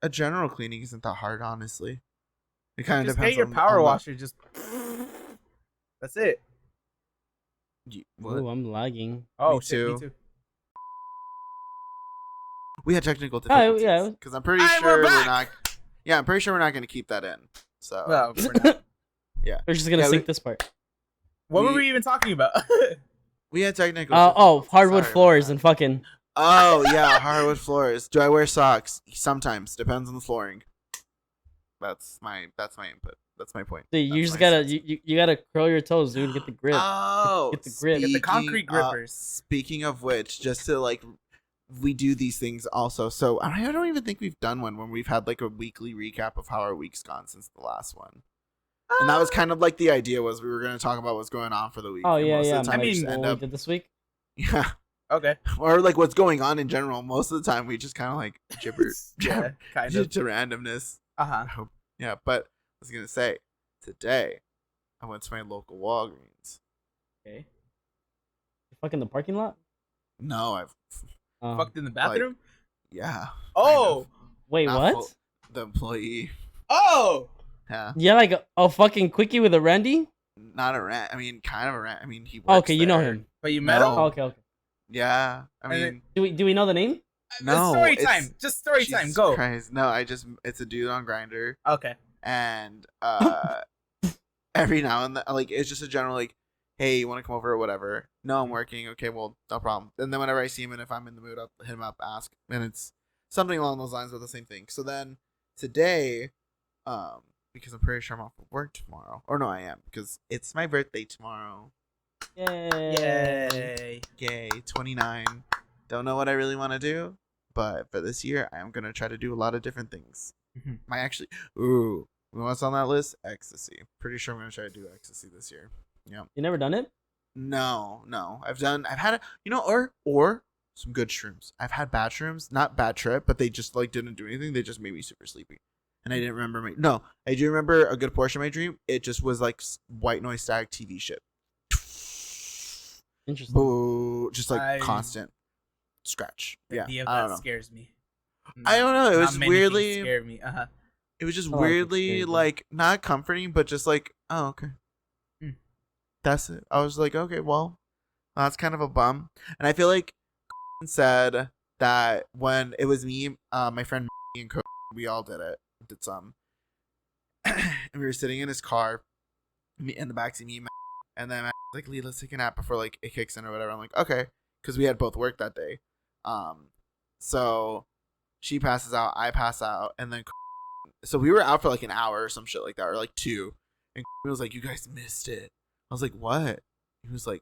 S1: a general cleaning isn't that hard, honestly. It kind of
S3: just
S1: depends
S3: get your
S1: on
S3: power
S1: on
S3: washer. Just that's it.
S1: What?
S2: Ooh, I'm lagging.
S3: Oh,
S1: Me
S3: shit, me
S1: too.
S3: too.
S1: We had technical
S2: Oh,
S1: difficulties.
S2: yeah.
S1: Because I'm pretty
S3: Alright,
S1: sure
S3: we're
S1: we're
S3: back!
S1: not. Yeah, I'm pretty sure we're not going to keep that in. So.
S3: Well, we're not.
S1: Yeah.
S2: We're just gonna
S1: Yeah,
S2: sync
S1: we-
S2: this part.
S3: What were
S1: We-
S3: we even talking about?
S1: We had technical.
S2: Oh,
S1: difficulties.
S2: hardwood
S1: Sorry
S2: floors
S1: about
S2: and
S1: that.
S2: fucking.
S1: Oh yeah, hardwood floors. Do I wear socks? Sometimes. Depends on the flooring. That's my input. That's my point.
S2: Dude, you
S1: That's
S2: just
S1: my
S2: gotta
S1: sense.
S2: you gotta curl your toes, dude. Get the grip.
S1: Oh,
S2: Get the grip.
S3: Get the concrete grippers.
S1: Speaking of which, just to like, we do these things also. So I don't even think we've done one when we've had like a weekly recap of how our week's gone since the last one. And that was kind of like the idea was we were going to talk about what's going on for the week.
S2: Oh
S1: and
S2: yeah,
S1: most
S2: yeah.
S1: Of the time
S3: I
S1: we
S3: mean,
S1: just
S2: what
S1: end
S2: we
S1: up,
S2: did this week.
S1: yeah,
S3: Okay.
S1: or like what's going on in general. Most of the time we just kind of like gibber
S3: Yeah, kind of.
S1: to randomness.
S3: Uh
S1: I
S3: huh.
S1: hope. Yeah, but I was gonna say today I went to my local Walgreens.
S3: Okay.
S2: Fucking the parking lot.
S1: No, I've
S3: Fucked in the bathroom.
S1: yeah.
S3: Oh.
S2: Wait,
S1: Not
S2: what?
S1: full- the employee.
S3: Oh.
S1: Yeah,
S2: Yeah, like a fucking quickie with a Randy.
S1: not a rant. I mean, kind of a rant. I mean, he works
S2: Okay, you know
S1: there.
S2: him.
S3: But you met
S1: No.
S3: him.
S2: Oh, okay.
S1: Yeah, I
S3: And
S1: mean,
S3: then-
S2: Do we know the name?
S1: no.
S3: Story
S1: it's-
S3: time. Just story time.
S1: Jesus
S3: Go.
S1: Christ. No, it's a dude on Grinder,
S3: Okay.
S1: and every now and then, like, it's just a general like, hey, you want to come over or whatever? No, I'm working. Okay, well, no problem. And then whenever I see him, and if I'm in the mood, I'll hit him up, ask, and it's something along those lines with the same thing. So then today, because I'm pretty sure I'm off of work tomorrow, or no, I am because it's my birthday tomorrow.
S2: Yay!
S3: Yay.
S1: Yay, 29. Don't know what I really want to do, but for this year, I am gonna try to do a lot of different things.
S3: Mhm.
S1: I actually, ooh, you know what's on that list? Ecstasy. Pretty sure I'm gonna try to do ecstasy this year. Yeah.
S2: You never done it?
S1: No. I've had a, or some good shrooms. I've had bad shrooms, not bad trip, but they just like didn't do anything. They just made me super sleepy, and I didn't remember no. I do remember a good portion of my dream. It just was like white noise static TV shit.
S2: Interesting.
S1: Boo, just like
S3: I-
S1: constant scratch.
S3: The
S1: Yeah,
S3: idea of
S1: I don't
S3: that
S1: know.
S3: scares me.
S1: I don't know. It
S3: Not
S1: was
S3: many things
S1: weirdly.
S3: scared me. Uh huh.
S1: It was just
S2: I like it
S1: weirdly
S2: scary, though.
S1: like not comforting, but just like, oh, okay.
S3: Hmm.
S1: That's it. I was like, okay, well, that's kind of a bum. And I feel like said that when it was me, my friend and Cody, we all did some, and we were sitting in his car, me in the backseat, me and Matt, and then Matt was like, Lee, let's take a nap before like it kicks in or whatever. I'm like, okay, because we had both work that day. So she passes out, I pass out, and then so we were out for like an hour or some shit like that, or like 2. And he was like, "You guys missed it." I was like, "What?" He was like,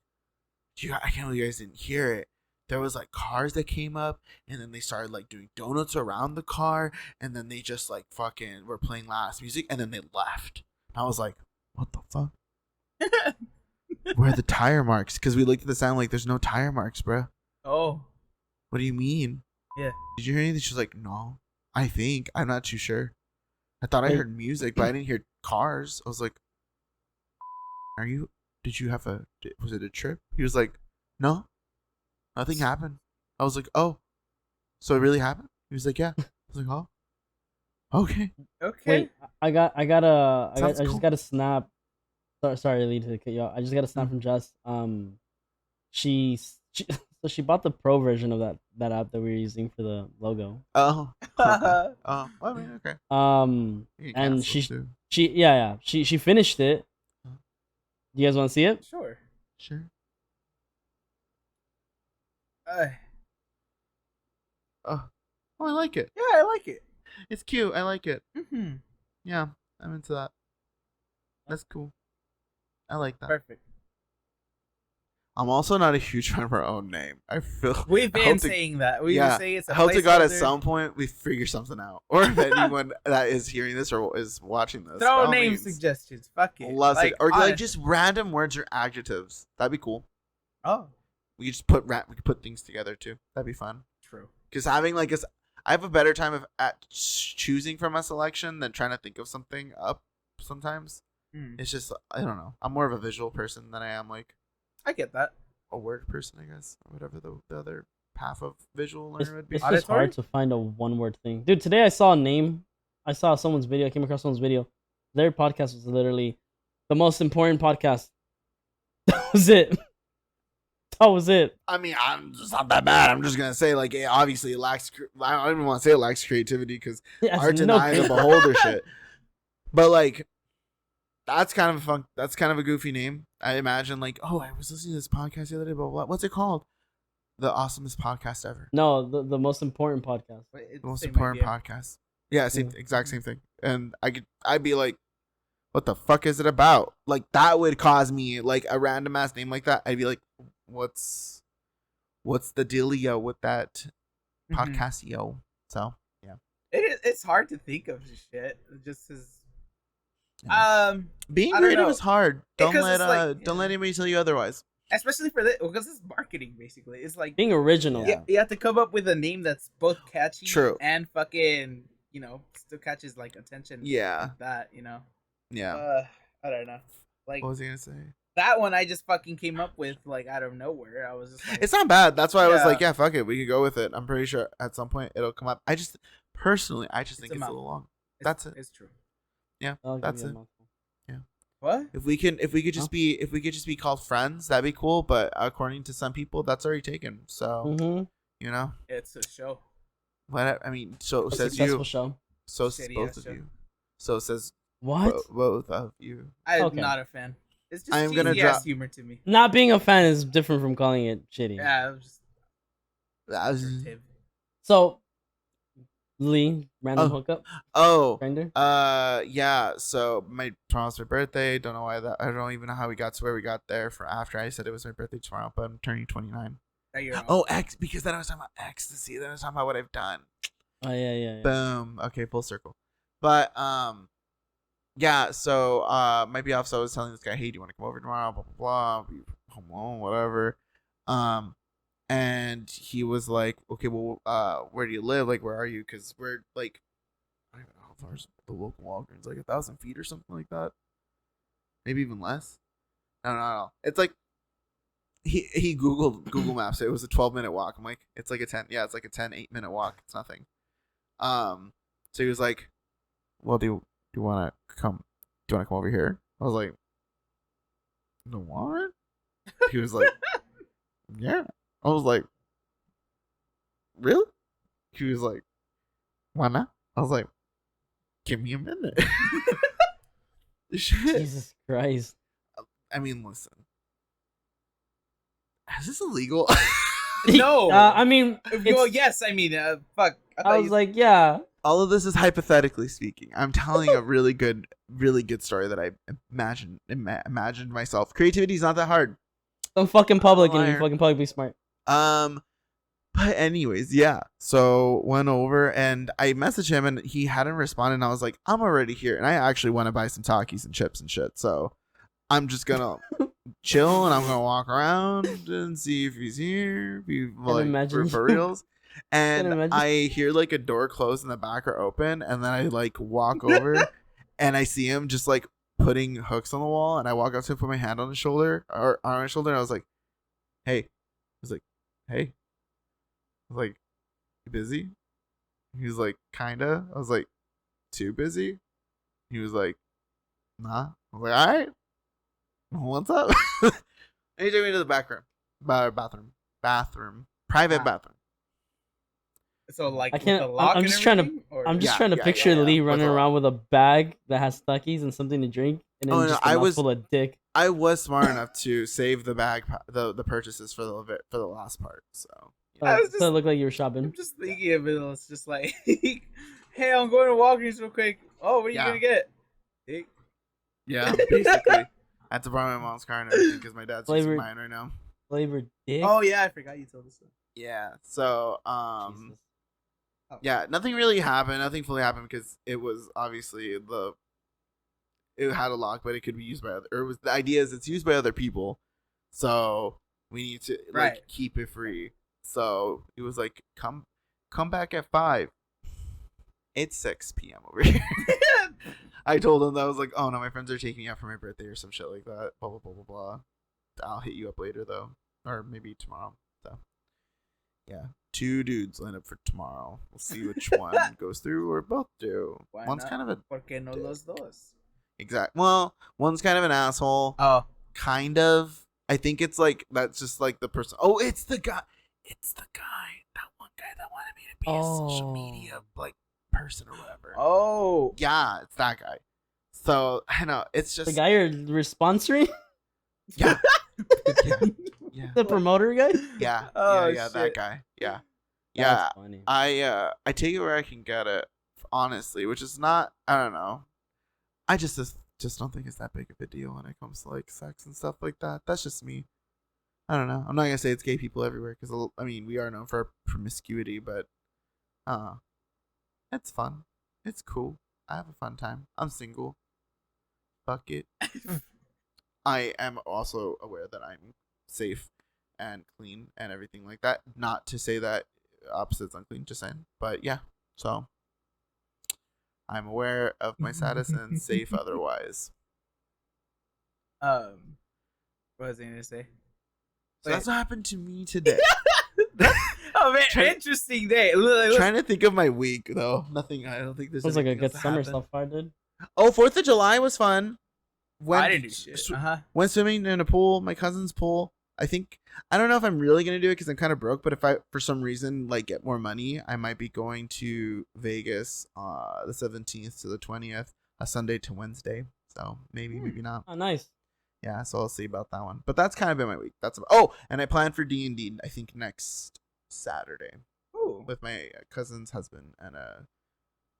S1: I can't believe you guys didn't hear it. There was like cars that came up, and then they started like doing donuts around the car, and then they just like fucking were playing last music, and then they left. And I was like, "What the fuck? Where are the tire marks?" Because we looked at the sound like there's no tire marks, bro.
S3: Oh.
S1: What do you mean?
S3: Yeah.
S1: Did you hear anything? She's like, "No, I think I'm not too sure. I thought I
S2: Wait.
S1: heard music, but I didn't hear cars." I was like, Did you have was it a trip?" He was like, "No, nothing happened." I was like, "Oh, so it really happened?" He was like, "Yeah." I was like, "Oh, okay."
S3: Okay.
S2: Wait, I
S1: Sounds
S2: just
S1: cool.
S2: got a snap. Sorry, Lee, to cut you off. I just got a snap from Jess. She so she bought the pro version of that app that we were using for the logo.
S1: Oh, okay. Oh, I mean, okay. You can
S2: And
S1: cancel it, too.
S2: she finished it.
S1: Huh?
S2: You guys want to see it?
S3: Sure.
S1: Sure.
S3: Uh,
S1: Oh, I like it.
S3: yeah, I like it.
S1: It's cute. I like it.
S3: Mm-hmm.
S1: Yeah, I'm into that. That's cool. I like that.
S3: Perfect.
S1: I'm also not a huge fan of our own name. I feel
S3: We've
S1: I
S3: been
S1: hope to-
S3: saying that. We
S1: yeah,
S3: were saying it's a
S1: I hope to God at
S3: placeholder.
S1: some point we figure something out, or if anyone that is hearing this or is watching this, by
S3: Throw
S1: all
S3: name
S1: means,
S3: suggestions. Fuck it.
S1: loves it, or like
S3: honest-
S1: just random words or adjectives. That'd be cool.
S3: Oh,
S1: We could just we could put things together too. That'd be fun.
S3: true.
S1: Because having like I have a better time of at choosing from a selection than trying to think of something up. Sometimes
S3: Mm.
S1: it's just I don't know. I'm more of a visual person than I am like
S3: I get that.
S1: a word person, I guess, or whatever the other half of visual
S2: It's,
S1: learner would be.
S2: it's just
S3: Auditory?
S2: hard to find a one word thing, dude. Today I saw a name. I saw someone's video. I came across someone's video. Their podcast was literally the most important podcast. That was it. That was it.
S1: I mean, it's not that bad. I'm just gonna say like obviously it lacks. I don't even want to say it lacks creativity because
S2: It has
S1: art
S2: no
S1: deny the
S2: cre-
S1: beholder shit. But like, that's kind of a fun. That's kind of a goofy name. I imagine like, oh, I was listening to this podcast the other day. But what's it called? The awesomest podcast ever.
S2: No, the most important podcast.
S3: But it's
S1: The most
S3: same
S1: important
S3: idea.
S1: podcast. Yeah, same
S2: Yeah.
S1: exact same thing. And I'd be like, what the fuck is it about? Like that would cause me like a random ass name like that. I'd be like, what's the dealio with that
S3: Mhm.
S1: podcastio? So yeah.
S3: It's hard to think of shit. Just as
S1: Yeah. Being
S3: I don't
S1: creative
S3: know.
S1: is hard. Don't
S3: Because
S1: let
S3: it's like,
S1: don't let
S3: yeah.
S1: anybody tell you otherwise.
S3: especially for this because it's marketing basically. It's like
S2: Being original.
S1: Yeah.
S3: you have to come up with a name that's both catchy
S1: True.
S3: and fucking still catches like attention.
S1: Yeah.
S3: like that
S1: Yeah.
S3: I don't know. Like
S1: What was I gonna say?
S3: that one I just fucking came up with like out of nowhere. I was just like,
S1: It's not bad. That's why I was
S3: Yeah.
S1: like, yeah, fuck it. We could go with it. I'm pretty sure at some point it'll come up. I just personally I just think
S3: a
S1: it's a
S3: mouth.
S1: little long.
S3: it's,
S1: that's it.
S3: It's true.
S2: I'll give
S1: That's
S2: you a
S1: it.
S2: mouthful.
S3: What?
S1: If we could just be called friends, that'd be cool. But according to some people, that's already taken. So
S2: Mhm.
S1: you know,
S3: It's a show.
S1: what I mean. So
S2: A
S1: says
S2: successful
S1: you.
S2: show.
S1: So says
S3: Shitty
S1: both
S3: ass
S1: of
S3: show.
S1: you. So says
S2: What?
S1: both of you.
S3: I'm
S2: Okay.
S3: not a fan. It's just
S1: I'm gonna
S3: cheesy ass
S1: drop-
S3: humor to me.
S2: Not being a fan is different from calling it shitty.
S3: Yeah, it was just
S1: That was-
S3: figurative.
S2: So, Lee, random
S1: Oh.
S2: hookup,
S1: oh,
S2: grinder.
S1: yeah. So tomorrow's my birthday. Don't know why that. I don't even know how we got to where we got there. For after I said it was my birthday tomorrow, but I'm turning 29.
S3: Yeah, you're wrong.
S1: Oh, because then I was talking about ecstasy. Then I was talking about what I've done.
S2: Oh yeah.
S1: Boom. Okay, full circle. But yeah. So might be off. So I was telling this guy, hey, do you want to come over tomorrow? Blah blah blah. Be home alone, whatever. And he was like, okay, well, where do you live? Like, where are you? Because we're like, I don't know how far is the local Walgreens, like 1,000 feet or something like that. Maybe even less. No. It's like he Googled Google Maps. It was a 12-minute walk. I'm like, it's like a 10. Yeah, it's like a 8-minute walk. It's nothing. So he was like, well, do you want to come? Do you want to come over here? I was like, the what? He was like, yeah. I was like, really? He was like, why not? I was like, give me a minute. Shit.
S2: Jesus Christ.
S1: I mean, listen. Is this illegal?
S3: No.
S2: I mean,
S3: Well,
S2: it's,
S3: yes. I mean, fuck.
S2: I
S3: thought
S2: was
S3: you-
S2: like, yeah.
S1: All of this is hypothetically speaking. I'm telling a really good story that I imagined myself. Creativity is not that hard.
S2: I'm fucking public
S1: I'm a
S2: and you
S1: liar.
S2: fucking public be smart.
S1: But anyways, yeah. So went over and I messaged him and he hadn't responded. And I was like, I'm already here, and I actually want to buy some Takis and chips and shit. So I'm just gonna chill and I'm gonna walk around and see if he's here. Be like
S2: imagine
S1: for
S2: you-
S1: reals. And
S2: imagine-
S1: I hear like a door close in the back or open, and then I like walk over and I see him just like putting hooks on the wall, and I walk up to him, put my hand on his shoulder or on his shoulder, and I was like, hey. I was like, hey. I was like, you busy? He was like, kinda. I was like, too busy? He was like, nah. I was like, all right. What's up? And he took me to the back room. Bathroom. Private bathroom.
S3: So like,
S2: I can't.
S3: with the lock
S2: I'm
S3: and
S2: just trying to.
S3: everything, or-
S2: I'm just
S1: Yeah,
S2: trying to
S1: yeah,
S2: picture
S1: yeah,
S2: Lee
S1: with
S2: running
S1: a-
S2: around with a bag that has Stuckies and something to drink, and then
S1: Oh, no,
S2: just
S1: I
S2: a
S1: was-
S2: mouthful of dick.
S1: I was smart enough to save the bag, the purchases for the last part. So
S3: I was
S2: So it
S3: just-
S2: looked like you were
S3: I'm
S2: shopping.
S3: just thinking of it. It's just like, hey, I'm going to Walgreens real quick. Oh, what are you
S1: Yeah.
S3: gonna get? Dick.
S1: yeah, basically, I had to borrow my mom's car and everything because my dad's using
S2: Flavored-
S1: mine right now.
S2: Flavored dick.
S3: Oh yeah, I forgot you told us that.
S1: Yeah. So
S2: Jesus.
S3: Oh.
S1: yeah, nothing really happened. Nothing fully happened because it was obviously it had a lock, but it could be used by other. Or it was the idea is it's used by other people, so we need to like
S3: Right.
S1: keep it free. So it was like come back at 5. It's 6 p.m. over here. I told him that. I was like, oh no, my friends are taking me out for my birthday or some shit like that. Blah blah blah blah blah. I'll hit you up later though, or maybe tomorrow. So yeah, 2 dudes lined up for tomorrow. We'll see which one goes through or both do.
S3: Why
S1: One's
S3: not?
S1: kind of a
S3: ¿Por qué no los dos?
S1: well, one's kind of an asshole.
S3: Oh,
S1: Kind of. I think it's like that's just like the person. Oh, it's the guy. It's the guy. That one guy that wanted me to be a social media like person or whatever.
S3: oh,
S1: Yeah, it's that guy. So I know it's just
S2: The guy you're sponsoring,
S1: yeah, yeah,
S2: the promoter guy.
S1: yeah,
S3: Oh,
S1: yeah, that
S3: shit.
S1: guy. Yeah, yeah.
S2: That's funny.
S1: I take it where I can get it, honestly, which is not. I don't know. I just don't think it's that big of a deal when it comes to like sex and stuff like that. That's just me. I don't know. I'm not gonna say it's gay people everywhere because I mean we are known for our promiscuity, but it's fun. It's cool. I have a fun time. I'm single. Fuck it. I am also aware that I'm safe and clean and everything like that. Not to say that opposite's unclean, just saying. But yeah, so I'm aware of my status and safe otherwise.
S3: what was I gonna say?
S1: So that's what happened to me today.
S3: Oh man,
S1: Try-
S3: interesting day. Look,
S1: Trying to think of my week though. Nothing. I don't think there's.
S2: Sounds like a
S1: anything
S2: good
S1: else that
S2: summer
S1: happened.
S2: so far, dude.
S1: Oh, 4th of July was fun.
S3: I didn't do shit.
S1: Went swimming in a pool, my cousin's pool. I don't know if I'm really gonna do it because I'm kind of broke. But if I, for some reason, like get more money, I might be going to Vegas, the 17th to the 20th, a Sunday to Wednesday. So maybe, maybe not.
S2: Oh, nice.
S1: Yeah, so I'll see about that one. But that's kind of been my week. Oh, and I plan for D&D. I think next Saturday
S3: Ooh,
S1: with my cousin's husband and a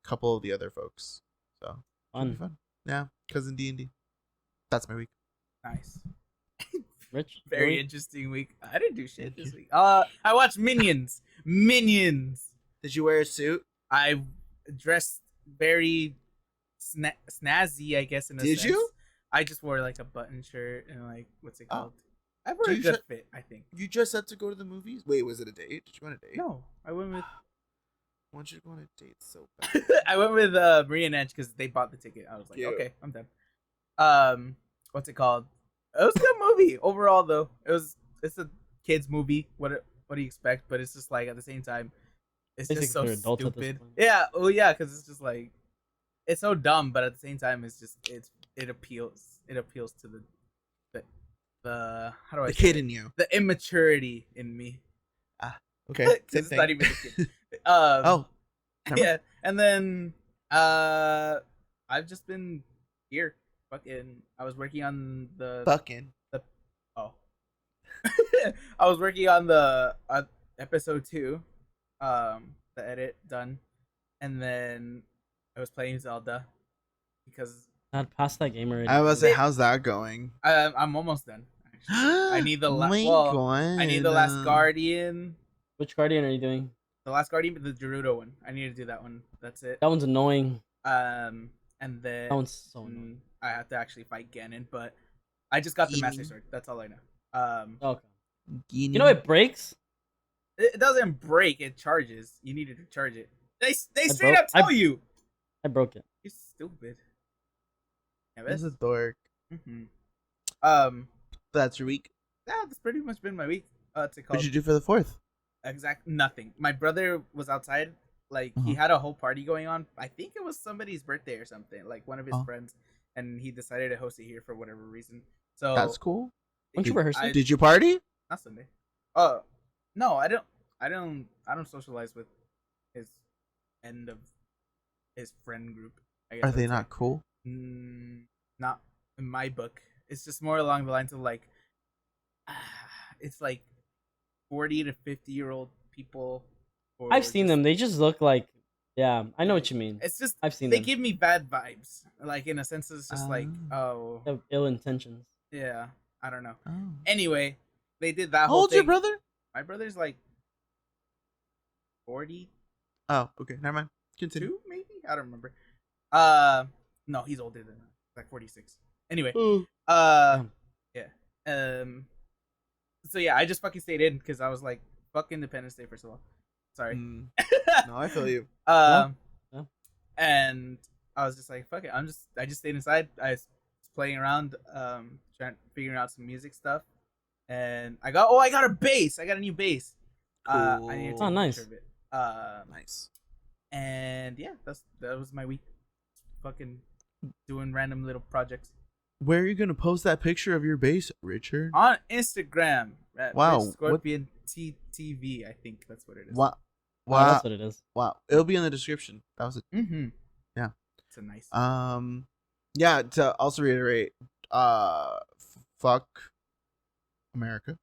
S1: couple of the other folks. So should be
S2: Fun.
S1: fun. Yeah, cousin D&D. That's my week.
S3: nice.
S2: Rich.
S3: Very
S2: Louis?
S3: interesting week. I didn't do shit
S1: Thank
S3: this
S1: you.
S3: week. I watched Minions. Minions.
S1: Did you wear a suit?
S3: I dressed very snazzy, I guess. In a
S1: Did
S3: sense.
S1: you?
S3: I just wore like a button shirt and like what's it
S1: Oh.
S3: called? I wore
S1: Do
S3: a
S1: you
S3: good
S1: sh-
S3: fit, I think.
S1: You just had to go to the movies? Wait, was it a date? Did you go on a date?
S3: No, I went with
S1: Why don't you go on a date so bad?
S3: I went with Maria and Edge because they bought the ticket. I was like,
S1: Cute.
S3: okay, I'm done. What's it called? It was a good movie overall, though. It's a kids movie. What do you expect? But it's just like at the same time, it's just so
S2: Basically for adults at this
S3: stupid.
S2: point.
S3: Yeah, oh yeah, because it's just like it's so dumb, but at the same time, it appeals. It appeals to the how do I
S1: The
S3: say
S1: kid
S3: it?
S1: in you.
S3: The immaturity in me.
S1: Okay.
S3: 'Cause
S1: Same
S3: it's
S1: thing.
S3: not even a kid.
S1: Oh. never-
S3: Yeah, and then I've just been here. Fucking, I was working on the
S1: Fucking.
S3: oh, I was working on the episode 2, the edit done, and then I was playing Zelda because
S2: Not past that game already.
S1: I was say,
S3: They-
S1: how's that going?
S3: I'm almost done. Actually, I need the
S1: My
S3: I need the last
S1: God.
S3: Guardian.
S2: Which Guardian are you doing?
S3: The last Guardian, the Gerudo one. I need to do that one. That's it.
S2: That one's annoying.
S3: And then
S2: That one's so annoying.
S3: I have to actually fight Ganon, but I just got the Master
S1: Ganon.
S3: Sword. That's all I know.
S2: Okay.
S1: You
S2: You know it breaks.
S3: It doesn't break. It charges. You need to charge it. They straight
S2: broke-
S3: up tell you.
S2: I broke it.
S3: You're stupid. Yeah,
S1: This
S3: that's,
S1: is dork. That's your week.
S3: yeah, that's pretty much been my week. What's it called?
S1: What'd you do for the 4th?
S3: Exact nothing. My brother was outside. Like he
S1: Uh-huh.
S3: had a whole party going on. I think it was somebody's birthday or something. Like one of his
S1: Oh.
S3: friends, and he decided to host it here for whatever reason. So
S1: That's cool.
S2: Weren't you
S3: I-
S2: rehearsing?
S1: Did you party?
S3: Not Sunday. Oh no, I don't socialize with his end of his friend group. I guess
S1: Are
S3: I
S1: they
S3: would say.
S1: not cool?
S3: Not in my book. It's just more along the lines of like, it's like 40 to 50-year-old people. or
S2: I've seen
S3: just-
S2: them. They just look like. Yeah, I know what you mean.
S3: It's just
S2: I've seen
S3: they
S2: them.
S3: give me bad vibes. Like in a sense, it's just like,
S1: Ah.
S3: oh
S2: They have ill intentions.
S3: yeah, I don't know.
S1: Oh.
S3: Anyway, they did that
S1: How
S3: whole
S1: old's
S3: thing.
S1: your brother?
S3: My brother's like 42,
S1: Oh, okay. Never mind. Continue.
S3: maybe. I don't remember. No, he's older than that. Like 46. Anyway,
S2: Damn.
S3: yeah. So yeah, I just fucking stayed in because I was like, fuck Independence Day first of all. Sorry.
S1: Mm. No, I feel you.
S2: Yeah.
S3: And I was just like, fuck it. I just stayed inside. I was playing around, figuring out some music stuff, and I got a bass. I got a new bass. I need to take
S1: Cool.
S3: a
S2: nice.
S3: picture of it.
S1: Nice.
S3: And yeah, that was my week. Fucking doing random little projects
S1: Where are you gonna post that picture of your bass, Richard?
S3: on Instagram. At
S1: Wow,
S3: Rich Scorpion TTV, I think that's what it is.
S1: Wow.
S2: Oh,
S1: Wow.
S2: that's what it is.
S1: Wow. It'll be in the description. That was it.
S3: Mm-hmm.
S1: Yeah.
S3: It's a nice.
S1: Yeah, to also reiterate, fuck America.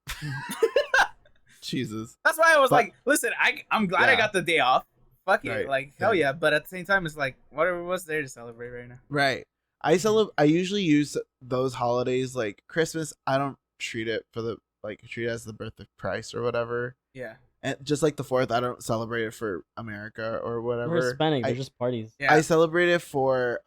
S1: Jesus.
S3: That's why I was
S1: But-
S3: like, listen, I'm glad I
S1: Yeah.
S3: got the day off. Fuck it,
S1: Right.
S3: like hell yeah. But at the same time, it's like what's there to celebrate right now?
S1: Right. I usually use those holidays like Christmas. I don't treat it treat it as the birth of Christ or whatever.
S3: Yeah,
S1: And just like the 4th, I don't celebrate it for America or whatever.
S2: We're Hispanic. They're
S1: I-
S2: just parties.
S3: yeah.
S1: I celebrate it for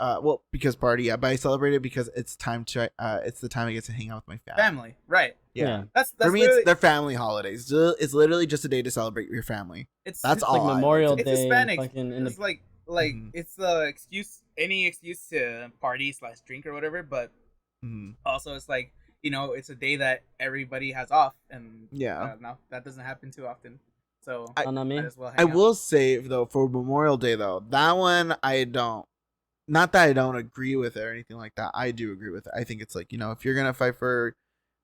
S1: because party, yeah, but I celebrate it because it's time to it's the time I get to hang out with my family.
S3: Family, right?
S1: Yeah.
S3: That's
S1: For me,
S3: literally-
S1: it's their family holidays. It's literally just a day to celebrate your family.
S3: it's
S1: That's
S2: It's
S1: all.
S2: like
S1: I
S2: Memorial
S1: like to
S2: Day.
S3: It's Hispanic.
S2: Fucking in
S3: It's
S2: the,
S3: like
S1: Mhm.
S3: it's the any excuse to party / drink or whatever. But
S1: Mhm.
S3: also, it's like it's a day that everybody has off, and
S1: Yeah.
S3: no, that doesn't happen too often. So
S1: I-
S2: oh, not me.
S3: might as well hang
S1: I
S3: out.
S1: will say though, for Memorial Day though, that one I don't. Not that I don't agree with it or anything like that. I do agree with it. I think it's like if you're gonna fight for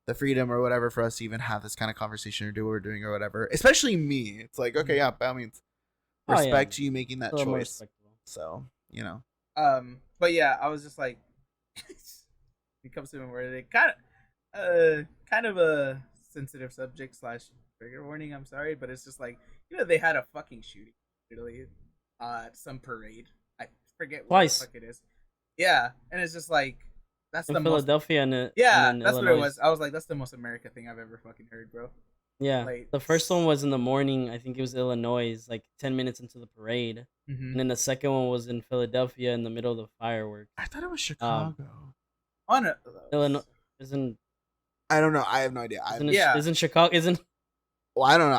S1: the freedom or whatever for us to even have this kind of conversation or do what we're doing or whatever, especially me, it's like okay, yeah, by all means,
S2: Oh, yeah.
S1: respect you making that
S2: A little more
S1: choice.
S2: respectable.
S1: So
S3: But yeah, I was just like, it comes to Memorial Day, kind of a sensitive subject / trigger warning. I'm sorry, but it's just like they had a fucking shooting literally at some parade. I forget what
S2: Twice.
S3: the fuck it is. Yeah, and it's just like that's
S2: In
S3: the most.
S2: Philadelphia and
S3: Yeah,
S2: and then
S3: that's what it
S2: Illinois.
S3: was. I was like, that's the most America thing I've ever fucking heard, bro.
S2: Yeah,
S3: Like-
S2: the first one was in the morning. I think it was Illinois, like 10 minutes into the parade,
S3: Mm-hmm.
S2: and then the second one was in Philadelphia in the middle of the fireworks.
S1: I thought it was Chicago.
S3: On a,
S2: Illinois isn't
S1: I don't know. I have no idea.
S3: Yeah.
S2: isn't Chicago isn't
S1: Well, I don't know.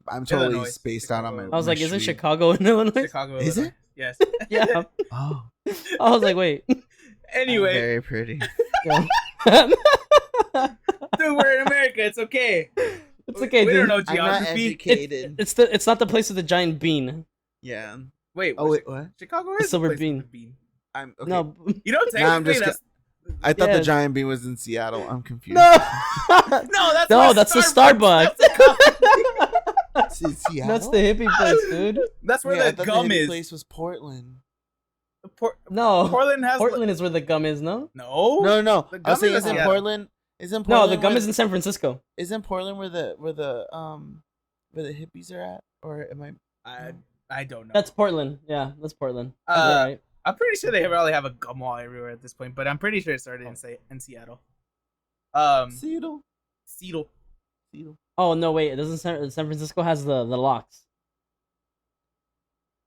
S1: I'm totally
S3: Illinois,
S1: spaced out on my.
S3: Chicago.
S2: I was
S1: my
S2: like, isn't
S1: street.
S2: Chicago in Illinois?
S3: Chicago.
S1: Is
S3: Illinois.
S1: it?
S3: Yes.
S2: Yeah.
S1: Oh,
S2: I was like, wait.
S3: Anyway,
S1: very pretty.
S3: dude, we're in America. It's okay.
S2: It's okay,
S3: We
S2: dude.
S3: don't know
S1: I'm not
S3: geography.
S1: educated.
S2: It's not the place with the giant bean.
S1: Yeah.
S3: Wait.
S1: Oh wait, what?
S3: Chicago
S2: The
S3: is
S2: silver
S3: the place
S2: bean.
S3: with the bean.
S1: I'm okay.
S2: No,
S3: You know,
S1: Nah, I'm
S3: technically
S1: just
S3: that's
S1: I thought
S2: Yeah.
S1: the giant bean was in Seattle. I'm confused.
S2: no,
S3: no, that's
S2: no,
S3: where
S2: that's the Starbucks.
S3: That's, the
S1: It's in Seattle.
S2: That's the hippie place, dude.
S3: that's where
S1: Wait, I
S3: the
S1: thought
S3: gum
S1: the hippie
S3: is.
S1: place was Portland.
S2: No,
S3: Portland has
S2: Portland is where the gum is. No,
S3: no.
S1: No.
S3: The
S1: I was
S3: gum
S1: saying,
S3: is
S1: isn't
S3: Seattle.
S1: Portland? Isn't
S2: no,
S1: Portland?
S2: the gum
S1: where-
S2: is in San Francisco.
S1: Isn't Portland where the where the hippies are at, or am I?
S3: I I don't know.
S2: That's Portland. Yeah, that's Portland. You're
S3: Uh,
S2: right.
S3: I'm pretty sure they probably have a gum wall everywhere at this point, but I'm pretty sure it started in Seattle.
S1: Seattle.
S3: Seattle.
S1: Seattle.
S2: Oh no, wait. It doesn't. San Francisco has the locks.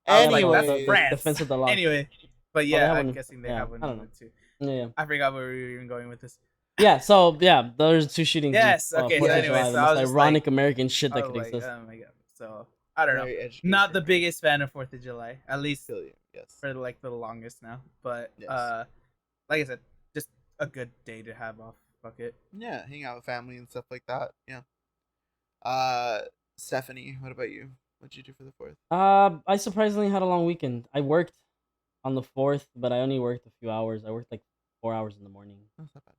S3: I was like,
S1: Anyway,
S3: that's France.
S2: The fence with the locks.
S3: Anyway, but
S2: they
S3: yeah,
S2: have
S3: I'm
S2: one-
S3: guessing they
S2: yeah,
S3: have one
S2: I don't know.
S3: too.
S2: Yeah.
S3: I forgot where we were even going with this.
S2: Yeah. So yeah, those are two shootings.
S3: Yes,
S2: in,
S3: okay,
S2: 4th
S3: so
S2: of
S3: anyway,
S2: July,
S3: so
S2: the
S3: I
S2: most
S3: was just
S2: ironic
S3: like-
S2: American shit
S3: I
S2: that
S3: was
S2: could
S3: like,
S2: exist.
S3: oh my god. So I don't know.
S1: Very educated.
S3: Not the biggest fan of 4th of July, at least
S1: Feel you. Yes.
S3: for like the longest now. But
S1: Yes.
S3: like I said, just a good day to have off. Fuck it.
S1: Yeah, hang out with family and stuff like that. Yeah. Stephanie, what about you? What'd you do for the 4th?
S2: I surprisingly had a long weekend. I worked on the 4th, but I only worked a few hours. I worked like 4 hours in the morning.
S1: That's not bad.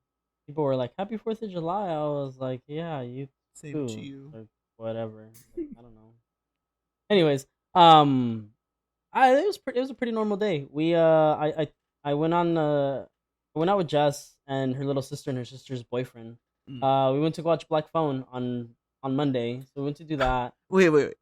S2: People were like, "Happy 4th of July." I was like, "Yeah, you
S1: Same
S2: too."
S1: to you.
S2: Or whatever. Like, I don't know. Anyways, it was a pretty normal day. I went I went out with Jess and her little sister and her sister's boyfriend. We went to go watch Black Phone on Monday, so we went to do that.
S1: Wait.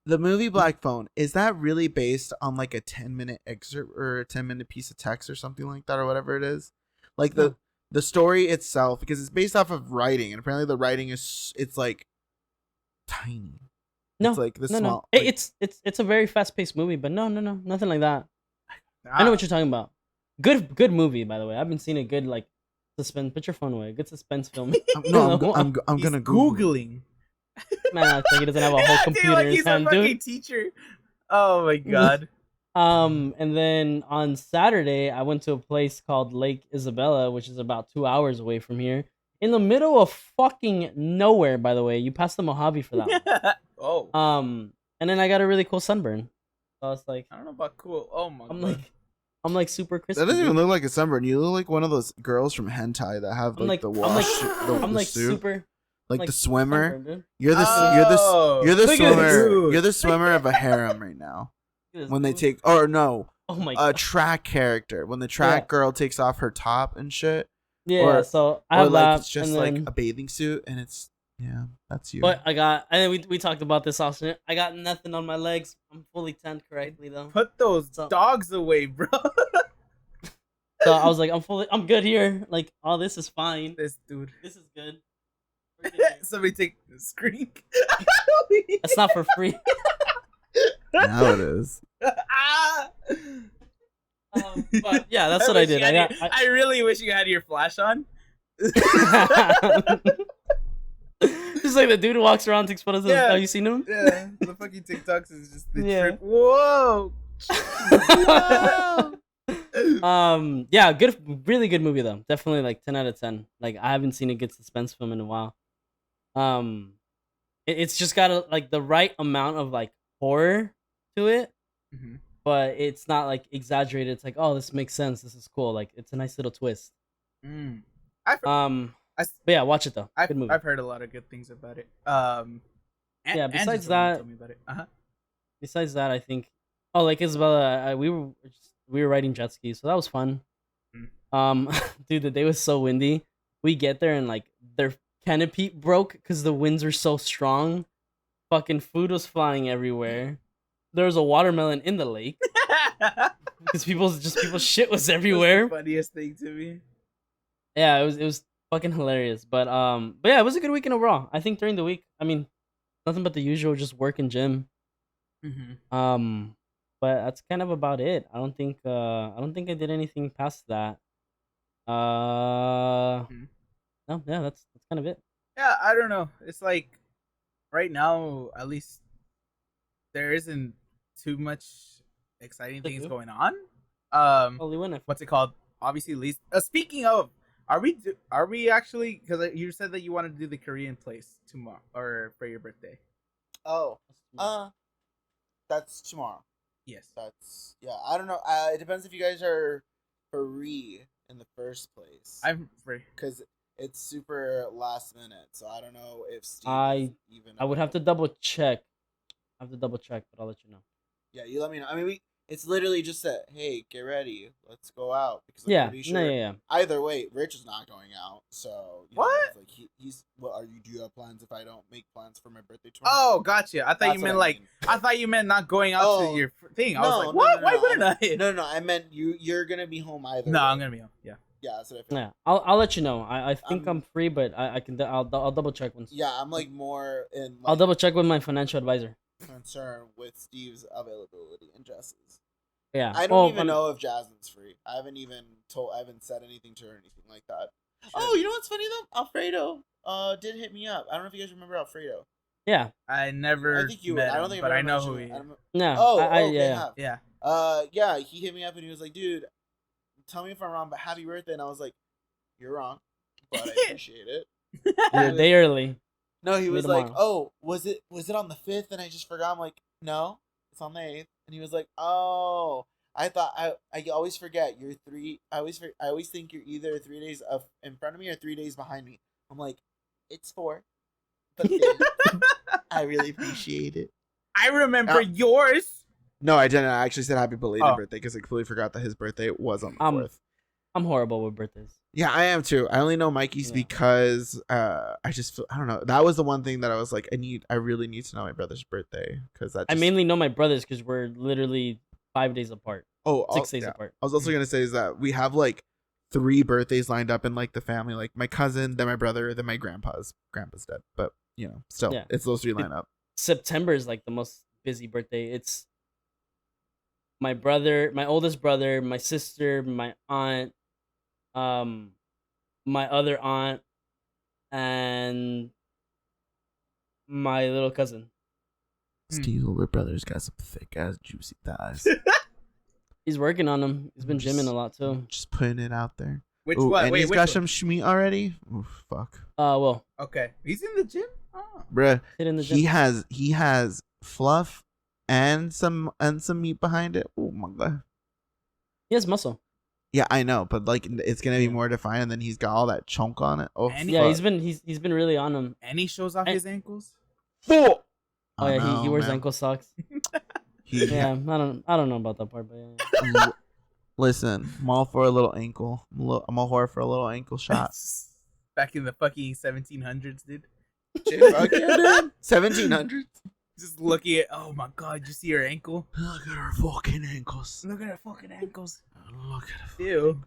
S1: The movie Black Phone, is that really based on like a 10-minute excerpt or a 10-minute piece of text or something like that or whatever it is? Like the story itself, because it's based off of writing, and apparently the writing it's like tiny.
S2: No,
S1: It's like the
S2: no,
S1: small.
S2: no.
S1: Like,
S2: It's a very fast paced movie, but no, nothing like that. I know what you're talking about. Good movie, by the way. I've been seeing a good like suspense. Put your phone away. Good suspense film.
S1: I'm
S3: He's
S1: gonna Google.
S3: googling.
S2: Man, it's like he doesn't have a whole
S3: Dude,
S2: computer
S3: like
S2: in his
S3: he's a
S2: hand,
S3: fucking
S2: dude.
S3: teacher. Oh my god.
S2: And then on Saturday, I went to a place called Lake Isabella, which is about 2 hours away from here, in the middle of fucking nowhere. By the way, you passed the Mojave for that one.
S3: Oh.
S2: And then I got a really cool sunburn. So I was like,
S3: I don't know about cool. Oh my god.
S2: I'm like super crispy.
S1: That doesn't even
S2: dude.
S1: look like a sunburn. You look like one of those girls from hentai that have
S2: I'm
S1: like the
S2: I'm
S1: wash,
S2: I'm
S1: the
S2: like
S1: suit.
S2: super
S1: Like the swimmer.
S2: sunburned, dude.
S1: You're the
S3: Oh,
S1: you're the
S3: look at this
S1: swimmer.
S3: dude.
S1: You're the swimmer of a harem right now.
S2: Look at this
S1: When they
S2: dude.
S1: take, or no,
S2: Oh my
S1: a
S2: god.
S1: track character. When the track
S2: Yeah.
S1: girl takes off her top and shit,
S2: Yeah,
S1: or-
S2: so I
S1: or
S2: have
S1: like
S2: that,
S1: it's just
S2: and
S1: like
S2: then,
S1: a bathing suit, and it's that's you.
S2: but I got, and then we talked about this also. I got nothing on my legs. I'm fully tanned correctly though.
S3: Put those
S2: So-
S3: dogs away, bro.
S2: So I was like, I'm good here. Like, oh, this is fine.
S3: This dude.
S2: This is good. We're good here.
S3: Somebody take the screen.
S2: That's not for free.
S1: Now it is.
S3: Ah!
S2: But yeah, that's what I
S3: wish
S2: did.
S3: you had I really wish you had your flash on.
S2: Just like the dude who walks around and takes photos.
S3: Yeah.
S2: Have you seen him?
S3: Yeah, the fucking TikToks is just the
S2: Yeah.
S3: trip. Whoa.
S2: Yeah, really good movie though. Definitely like 10 out of 10. Like I haven't seen a good suspense film in a while. It's just got like the right amount of like horror to it,
S3: Mhm.
S2: but it's not like exaggerated. It's like, oh, this makes sense. This is cool. Like it's a nice little twist.
S3: Mm.
S2: But yeah, watch it though. Good movie.
S3: I've heard a lot of good things about it.
S2: Yeah, besides
S3: Andrew's the one who
S2: that-
S3: told me about it.
S2: Besides that, I think, oh, like Isabella, we were riding jet skis, so that was fun. Dude, the day was so windy. We get there and like their canopy broke because the winds were so strong. Fucking food was flying everywhere. There was a watermelon in the lake because people's shit was everywhere.
S3: That's the funniest thing to me.
S2: Yeah, it was fucking hilarious. But yeah, it was a good weekend overall. I think during the week, I mean, nothing but the usual, just work and gym.
S3: Mm-hmm.
S2: But that's kind of about it. I don't think I did anything past that. No, yeah, that's kind of it.
S3: Yeah, I don't know. It's like right now, at least there isn't too much exciting
S2: Like
S3: things
S2: you?
S3: going on.
S2: Holy win.
S3: What's it called? Obviously, least. Speaking of, are we actually? Because you said that you wanted to do the Korean place tomorrow or for your birthday.
S1: Oh, that's tomorrow.
S3: Yes.
S1: That's I don't know. It depends if you guys are free in the first place.
S3: I'm free.
S1: Because it's super last minute, so I don't know if Steve is even.
S2: I would have to double check. I have to double check, but I'll let you know.
S1: Yeah, you let me know. I mean, It's literally just that, hey, get ready, let's go out, because I'm
S2: Yeah,
S1: pretty
S2: no,
S1: sure
S2: yeah.
S1: either way, Rich is not going out. So you know,
S3: What?
S1: it's like he's what are you? Do you have plans if I don't make plans for my birthday tomorrow?
S3: Oh, gotcha. I thought
S1: That's
S3: you
S1: what
S3: meant
S1: I
S3: like
S1: mean.
S3: I thought you meant not going out to
S1: Oh,
S3: your thing. I
S1: no,
S3: was like,
S1: no,
S3: what?
S1: no,
S3: Why
S1: no,
S3: wouldn't
S1: I
S3: I?
S1: no, I meant you're gonna be home either.
S3: No,
S1: way.
S3: I'm gonna be home. Yeah.
S1: Yeah, that's what I feel.
S2: Yeah, I'll let you know. I think
S1: I'm-
S2: I'm free, but I can I'll double check once.
S1: Yeah, I'm like more in
S2: I'll
S1: like
S2: double check with my financial advisor.
S1: concern with Steve's availability and Jess's.
S2: Yeah.
S1: I don't
S2: Well,
S1: even know if Jasmine's free. I haven't said anything to her or anything like that. Oh, you know what's funny though? Alfredo did hit me up. I don't know if you guys remember Alfredo.
S2: Yeah.
S3: I never
S1: I think you would.
S3: met
S1: I don't
S3: him,
S1: think
S3: but
S1: I've
S3: I
S1: ever
S3: know
S1: mentioned
S3: who he
S1: it.
S3: is.
S1: I don't-
S2: No.
S1: Oh,
S2: okay,
S1: yeah.
S2: have.
S3: Yeah.
S1: Yeah, he hit me up and he was like, dude, tell me if I'm wrong, but happy birthday. And I was like, you're wrong, but I appreciate it.
S2: You're a day early.
S1: No, he
S2: Me
S1: was like,
S2: tomorrow.
S1: oh, was it on the 5th? And I just forgot. I'm like, no, it's on the 8th. And he was like, oh, I thought I always forget you're 3. I always think you're either 3 days in front of me or 3 days behind me. I'm like, it's 4. But I really appreciate it.
S3: I remember yours.
S1: No, I didn't. I actually said happy belated
S3: Oh.
S1: birthday because I completely forgot that his birthday was on the 4th.
S2: I'm horrible with birthdays.
S1: Yeah, I am too. I only know Mikey's
S2: Yeah.
S1: because I just feel, I don't know. That was the one thing that I was like, I really need to know my brother's birthday because that.
S2: I mainly know my brothers because we're literally 5 days apart, 6 days
S1: yeah.
S2: apart.
S1: I was also gonna say is that we have like 3 birthdays lined up in like the family, like my cousin, then my brother, then my grandpa's. Grandpa's dead, but you know, still,
S2: Yeah.
S1: it's those 3 line up.
S2: September is like the most busy birthday. It's my brother, my oldest brother, my sister, my aunt, my other aunt, and my little cousin.
S1: Steve's older brother's got some thick ass juicy thighs.
S2: He's working on them. He's been gymming a lot too.
S1: Just putting it out there.
S3: Which
S1: Ooh,
S3: one?
S1: and
S3: Wait,
S1: he's
S3: which
S1: got
S3: one?
S1: some schmeat already. Oof, fuck,
S2: Well,
S3: Okay, he's in the gym. Oh.
S1: bruh.
S2: hit in the gym.
S1: He has fluff and some meat behind it. Oh my god.
S2: He has muscle.
S1: Yeah, I know, but like it's gonna be more defined, and then he's got all that chunk on it. Oh,
S3: And
S2: Yeah,
S1: fuck.
S2: he's been really on them.
S3: And he shows off
S2: And-
S3: his ankles.
S1: Oh,
S2: Oh yeah,
S1: no,
S2: he wears
S1: man.
S2: ankle socks.
S1: He,
S2: Yeah, I don't know about that part, but yeah.
S1: Listen, I'm all for a little ankle. I'm a whore for a little ankle shot.
S3: Back in the fucking 1700s, dude.
S1: Fuck yeah, dude. 1700s.
S3: Just looking at, oh my god, you see her ankle?
S1: Look at her fucking ankles.
S3: Look at her fucking ankles.
S1: Look at her.
S3: Ew.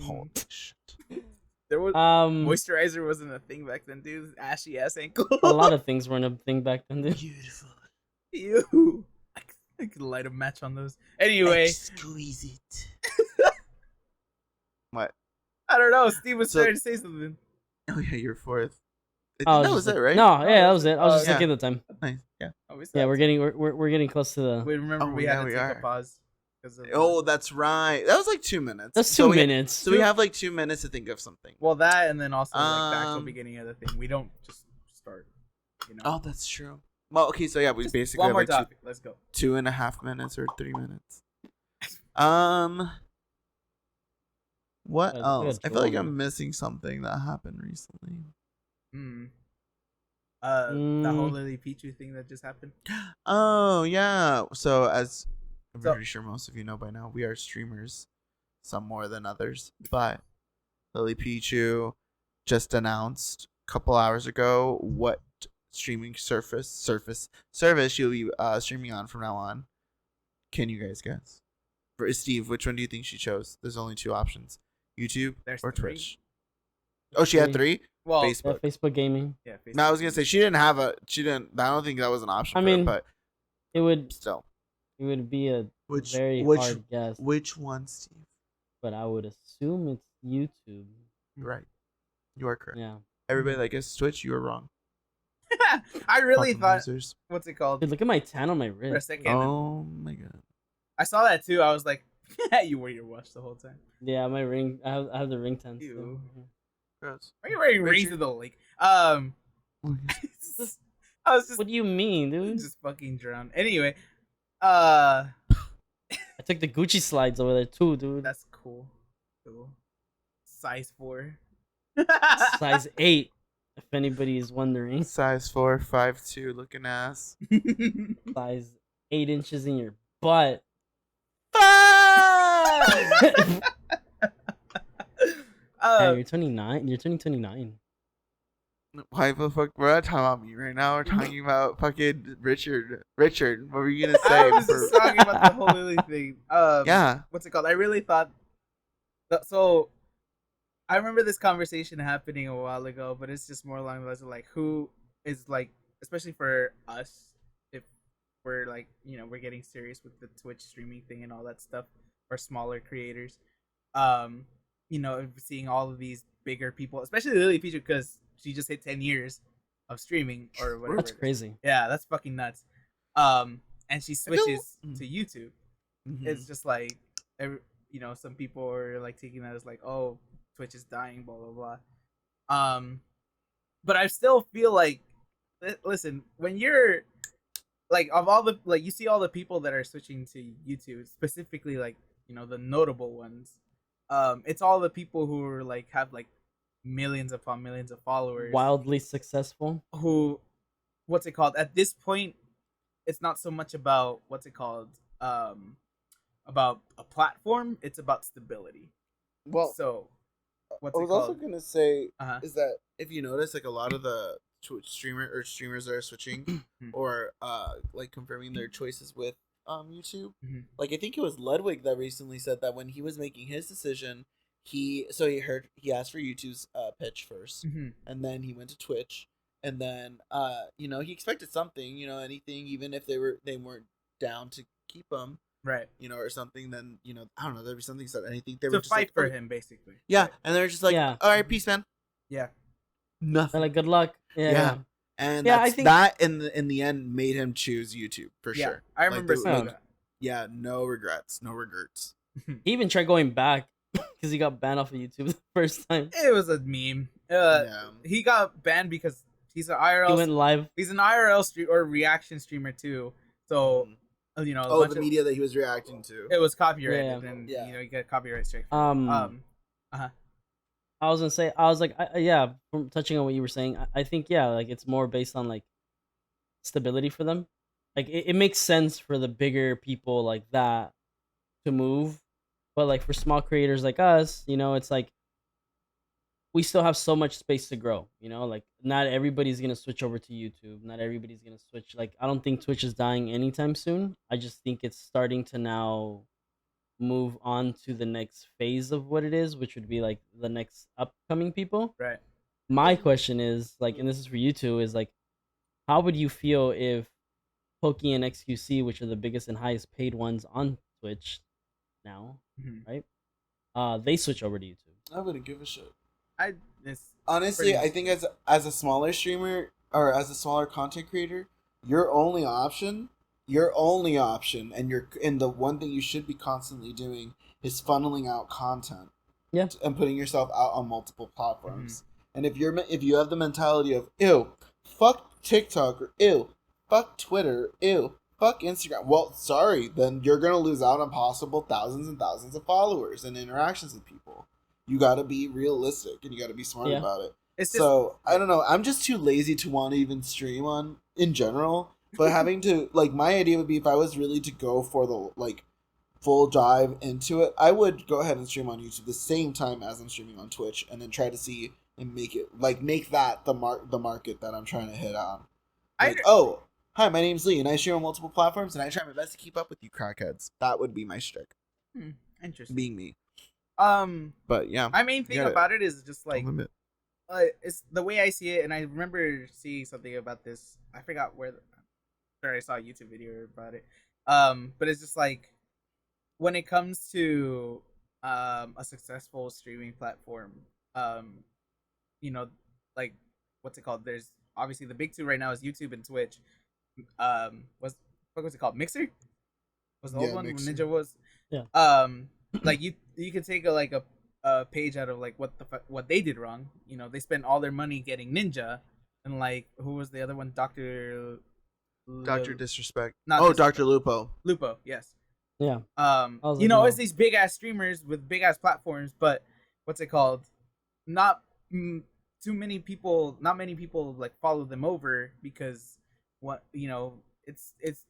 S1: Holy shit.
S3: There was moisturizer wasn't a thing back then, dude. Ashy ass ankle.
S2: A lot of things weren't a thing back then, dude.
S1: Beautiful.
S3: Ew. I could light a match on those. Anyway,
S1: Exquisite. What?
S3: I don't know. Steve was
S1: So-
S3: trying to say something.
S1: Oh yeah, you're 4th. I think
S2: Oh,
S1: that was it, right?
S2: No, yeah, that was it. I was just
S1: Yeah.
S2: looking at the time.
S1: Nice. Yeah.
S3: Oh, we
S2: Yeah,
S3: stopped.
S2: we're getting close to the.
S3: We remember
S1: Oh,
S3: we
S1: yeah,
S3: had to
S1: we
S3: take
S1: are.
S3: a pause. 'Cause of
S1: Oh, that's right. That was like 2 minutes.
S2: That's
S1: So
S2: 2
S1: we-
S2: minutes.
S1: So we have like 2 minutes to think of something.
S3: well, that and then also like the actual
S1: Um,
S3: beginning of the thing. We don't just start. You know.
S1: Oh, that's true. Well, okay, so yeah, we
S3: Just
S1: basically
S3: one
S1: have
S3: more
S1: like
S3: topic. Let's go.
S1: 2.5 minutes or 3 minutes. What
S2: Yeah,
S1: else? I feel like
S2: Joel.
S1: I'm missing something that happened recently.
S3: Hmm. The whole
S2: Mm.
S3: LilyPichu thing that just happened.
S1: Oh yeah. So as I'm
S3: So-
S1: pretty sure most of you know by now, we are streamers, some more than others. But LilyPichu just announced a couple hours ago what streaming service she'll be streaming on from now on. Can you guys guess? For Steve, which one do you think she chose? There's only 2 options: YouTube
S3: There's
S1: or
S3: 3.
S1: Twitch. Oh, she had 3.
S3: Well,
S1: Facebook.
S2: Yeah, Facebook gaming.
S3: yeah. Facebook.
S1: No, I was gonna say she didn't have a. She didn't. I don't think that was an option.
S2: I
S1: for her,
S2: mean,
S1: but
S2: It would
S1: still,
S2: be a
S1: which
S2: very
S1: which
S2: hard guess,
S1: which one, Steve?
S2: but I would assume it's YouTube.
S1: Right, you are correct.
S2: Yeah.
S1: Everybody that guesses Twitch, you are wrong.
S3: I really
S1: Fucking
S3: thought.
S1: losers.
S3: What's it called?
S2: Dude, look at my tan on my
S3: For a
S2: wrist.
S3: second,
S1: Oh my god.
S3: I saw that too. I was like, you wear your watch the whole time.
S2: Yeah, my ring. I have the ring tan.
S3: Ew.
S2: Still.
S1: Gross.
S3: Why are you wearing rings
S1: Richard?
S3: to the lake? I was just
S2: What do you mean, dude?
S3: just fucking drowned. Anyway,
S2: I took the Gucci slides over there too, dude.
S3: that's cool. Cool. Size 4.
S2: Size 8. If anybody is wondering,
S1: Size 4, 5'2", looking ass.
S2: size 8 inches in your butt. Yeah, you're 29. You're turning 29.
S1: Why the fuck? We're not talking about me right now. We're talking about fucking Richard. Richard, what were you gonna
S3: I
S1: say?
S3: was just talking about the whole Lily thing.
S1: Yeah.
S3: What's it called? I really thought. So I remember this conversation happening a while ago, but it's just more along the lines of like who is like, especially for us, if we're like, we're getting serious with the Twitch streaming thing and all that stuff, or smaller creators. Um, seeing all of these bigger people, especially LilyPichu, because she just hit 10 years of streaming or whatever.
S2: That's crazy.
S3: Yeah, that's fucking nuts. And she switches to YouTube. It's just like, some people are like taking that as like, oh, Twitch is dying, blah blah blah. But I still feel like, listen, when you're like, of all the, like, you see all the people that are switching to YouTube, specifically like, the notable ones. It's all the people who are like have like millions upon millions of followers,
S2: Wildly successful.
S3: who, what's it called, at this point, it's not so much about about a platform, it's about stability.
S1: Well,
S3: So what's
S1: I
S3: it
S1: was
S3: called?
S1: also gonna say
S3: Uh-huh.
S1: is that if you notice, like a lot of the Twitch streamers that are switching or like confirming their choices with YouTube.
S3: Mhm.
S1: Like I think it was Ludwig that recently said that when he was making his decision, he asked for YouTube's pitch 1st,
S3: Mhm.
S1: and then he went to Twitch, and then he expected something, anything, even if they weren't down to keep him,
S3: Right.
S1: or something, then I don't know, there'd be something said. And I think they
S3: To
S1: were just
S3: fight
S1: like,
S3: for
S1: okay.
S3: him, basically.
S1: Yeah,
S3: Right.
S1: and they're just like,
S2: Yeah.
S1: all right, peace, man.
S3: Yeah.
S1: Nothing.
S2: They're like, good luck. Yeah.
S1: And
S2: Yeah, I
S1: that's,
S2: think-
S1: that in the end made him choose YouTube for
S3: Yeah.
S1: sure.
S3: I remember
S1: Like,
S3: seeing
S2: like-
S3: that.
S1: Yeah, no regrets, no regrets.
S2: He even tried going back because he got banned off of YouTube the first time.
S3: It was a meme.
S1: Yeah.
S3: He got banned because he's an
S2: He
S3: IRL.
S2: went live.
S3: He's an IRL or reaction streamer too. So a
S1: Oh,
S3: bunch
S1: the
S3: of-
S1: media that he was reacting to.
S3: it was copyrighted,
S2: Yeah.
S3: and
S1: Yeah.
S3: you get copyright strike.
S2: I was gonna say, I was like, yeah, from touching on what you were saying, I think, yeah, like it's more based on like stability for them. Like it makes sense for the bigger people like that to move, but like for small creators like us, it's like we still have so much space to grow. Like not everybody's gonna switch over to YouTube. Not everybody's gonna switch. Like I don't think Twitch is dying anytime soon. I just think it's starting to now move on to the next phase of what it is, which would be like the next upcoming people.
S3: Right.
S2: My question is like, and this is for you two, is like, how would you feel if Pokey and XQC, which are the biggest and highest paid ones on Twitch now,
S3: Mhm.
S2: right? They switch over to YouTube.
S1: I wouldn't give a shit.
S3: It's
S1: Honestly,
S3: pretty-
S1: I think as a smaller streamer or as a smaller content creator, your only option, and the one thing you should be constantly doing is funneling out content.
S2: Yeah.
S1: And putting yourself out on multiple platforms. And if you have the mentality of ew, fuck TikTok, or ew, fuck Twitter, ew, fuck Instagram, well, sorry, then you're gonna lose out on possible thousands and thousands of followers and interactions with people. You gotta be realistic and you gotta be smart
S2: Yeah.
S1: about it.
S3: It's just,
S1: So I don't know. I'm just too lazy to want to even stream on in general. But having to like, my idea would be if I was really to go for the like full dive into it, I would go ahead and stream on YouTube the same time as I'm streaming on Twitch, and then try to see and make that the market that I'm trying to hit on. Like, oh, hi, my name's Lee, and I stream on multiple platforms, and I try my best to keep up with you crackheads. That would be my shtick,
S3: interesting.
S1: being me.
S3: But
S1: yeah,
S3: my main thing about it is just like,
S1: limit.
S3: it's the way I see it, and I remember seeing something about this. I forgot where. I saw a YouTube video about it. But it's just like, when it comes to a successful streaming platform, like, what's it called? There's obviously the big two right now is YouTube and Twitch. What was it called? Mixer? Was the old one when
S1: Mixer.
S3: Ninja was?
S2: Yeah.
S3: Like you could take a page out of like what they did wrong. They spent all their money getting Ninja, and like, who was the other one? Dr.
S1: Disrespect.
S3: Not
S1: Oh,
S3: Disrespect.
S1: Dr. Lupo.
S3: Lupo, yes.
S2: Yeah. was like,
S3: It's
S2: no.
S3: these big ass streamers with big ass platforms, but what's it called? Not many people like follow them over, because it's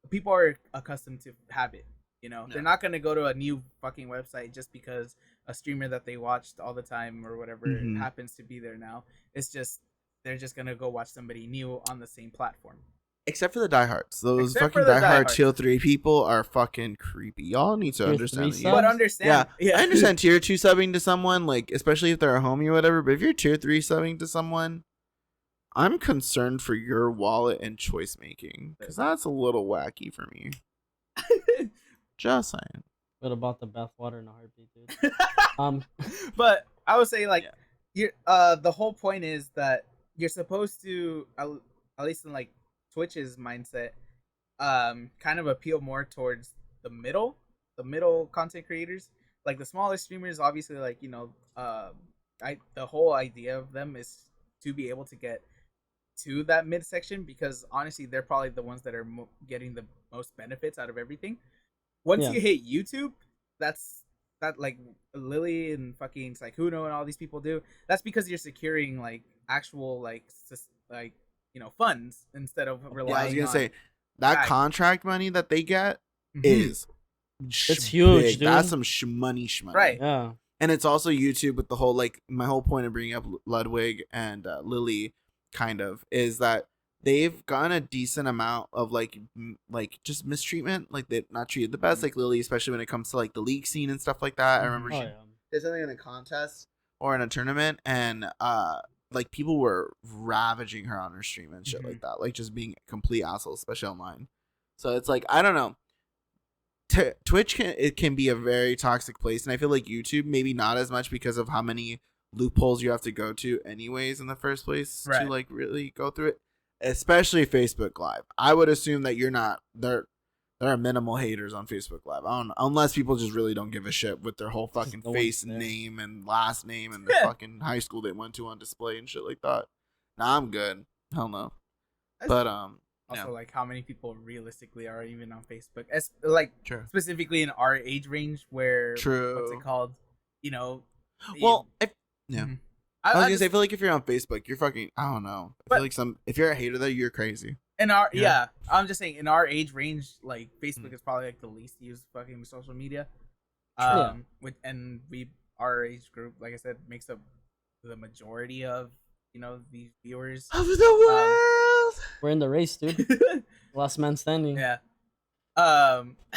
S3: people are accustomed to habit, You know,
S1: No.
S3: they're not gonna go to a new fucking website just because a streamer that they watched all the time or whatever
S1: Mhm.
S3: happens to be there now. It's just they're just gonna go watch somebody new on the same platform.
S1: Except for the diehards. Those
S3: Except
S1: fucking
S3: for the
S1: diehard
S3: diehards.
S1: tier 3 people are fucking creepy. Y'all need to
S2: Tier
S1: understand
S2: 3
S1: that.
S3: But
S2: subs?
S3: understand,
S1: Yeah, I understand tier 2 subbing to someone, like, especially if they're a homie or whatever, but if you're tier 3 subbing to someone, I'm concerned for your wallet and choice making. Because that's a little wacky for me. Just saying.
S2: What about the bathwater in a heartbeat, dude?
S3: But I would say like
S1: Yeah.
S3: you're the whole point is that you're supposed to at least in like Twitch's mindset kind of appeal more towards the middle content creators. Like the smaller streamers obviously like, you know, I the whole idea of them is to be able to get to that midsection because honestly they're probably the ones that are getting the most benefits out of everything. Once
S2: Yeah.
S3: you hit YouTube, that's that like Lily and fucking Saikuno and all these people do. That's because you're securing like actual like like you know funds instead of relying.
S1: Yeah, I was gonna
S3: on
S1: say that
S3: bags.
S1: contract money that they get
S3: Mhm.
S1: is
S2: It's huge,
S1: big.
S2: dude.
S1: That's some money shmoney.
S3: Right.
S2: Yeah.
S1: And it's also YouTube with the whole, like, my whole point of bringing up Ludwig and Lily kind of is that they've gotten a decent amount of like just mistreatment. Like, they're not treated the best, like Lily, especially when it comes to like the league scene and stuff like that. I remember
S2: Oh
S1: she
S2: yeah.
S1: did something in a contest or in a tournament, and like people were ravaging her on her stream and shit like that, like just being complete assholes, especially online. So it's like, I don't know. Twitch can be a very toxic place, and I feel like YouTube maybe not as much because of how many loopholes you have to go to anyways in the first place
S3: Right.
S1: to like really go through it. Especially Facebook Live. I would assume that you're not there. There are minimal haters on Facebook Live. I don't know, unless people just really don't give a shit with their whole fucking
S2: no one's
S1: face and
S2: there.
S1: name and last name and the fucking high school they went to on display and shit like that. Nah, I'm good. Hell no. But
S3: Also,
S1: yeah.
S3: like how many people realistically are even on Facebook? As like
S1: True.
S3: specifically in our age range, where
S1: True.
S3: what's it called? You know.
S1: Well, yeah.
S3: Mhm.
S1: I was gonna
S3: just-
S1: say, I feel like if you're on Facebook, you're fucking. I don't know. I
S3: But-
S1: feel like if you're a hater though, you're crazy.
S3: in our
S1: Yeah.
S3: I'm just saying in our age range, like Facebook is probably like the least used fucking social media.
S2: Yeah.
S3: With and our age group, like I said, makes up the majority of these viewers.
S1: Of the world.
S2: We're in the race, dude. Last man standing.
S3: Yeah.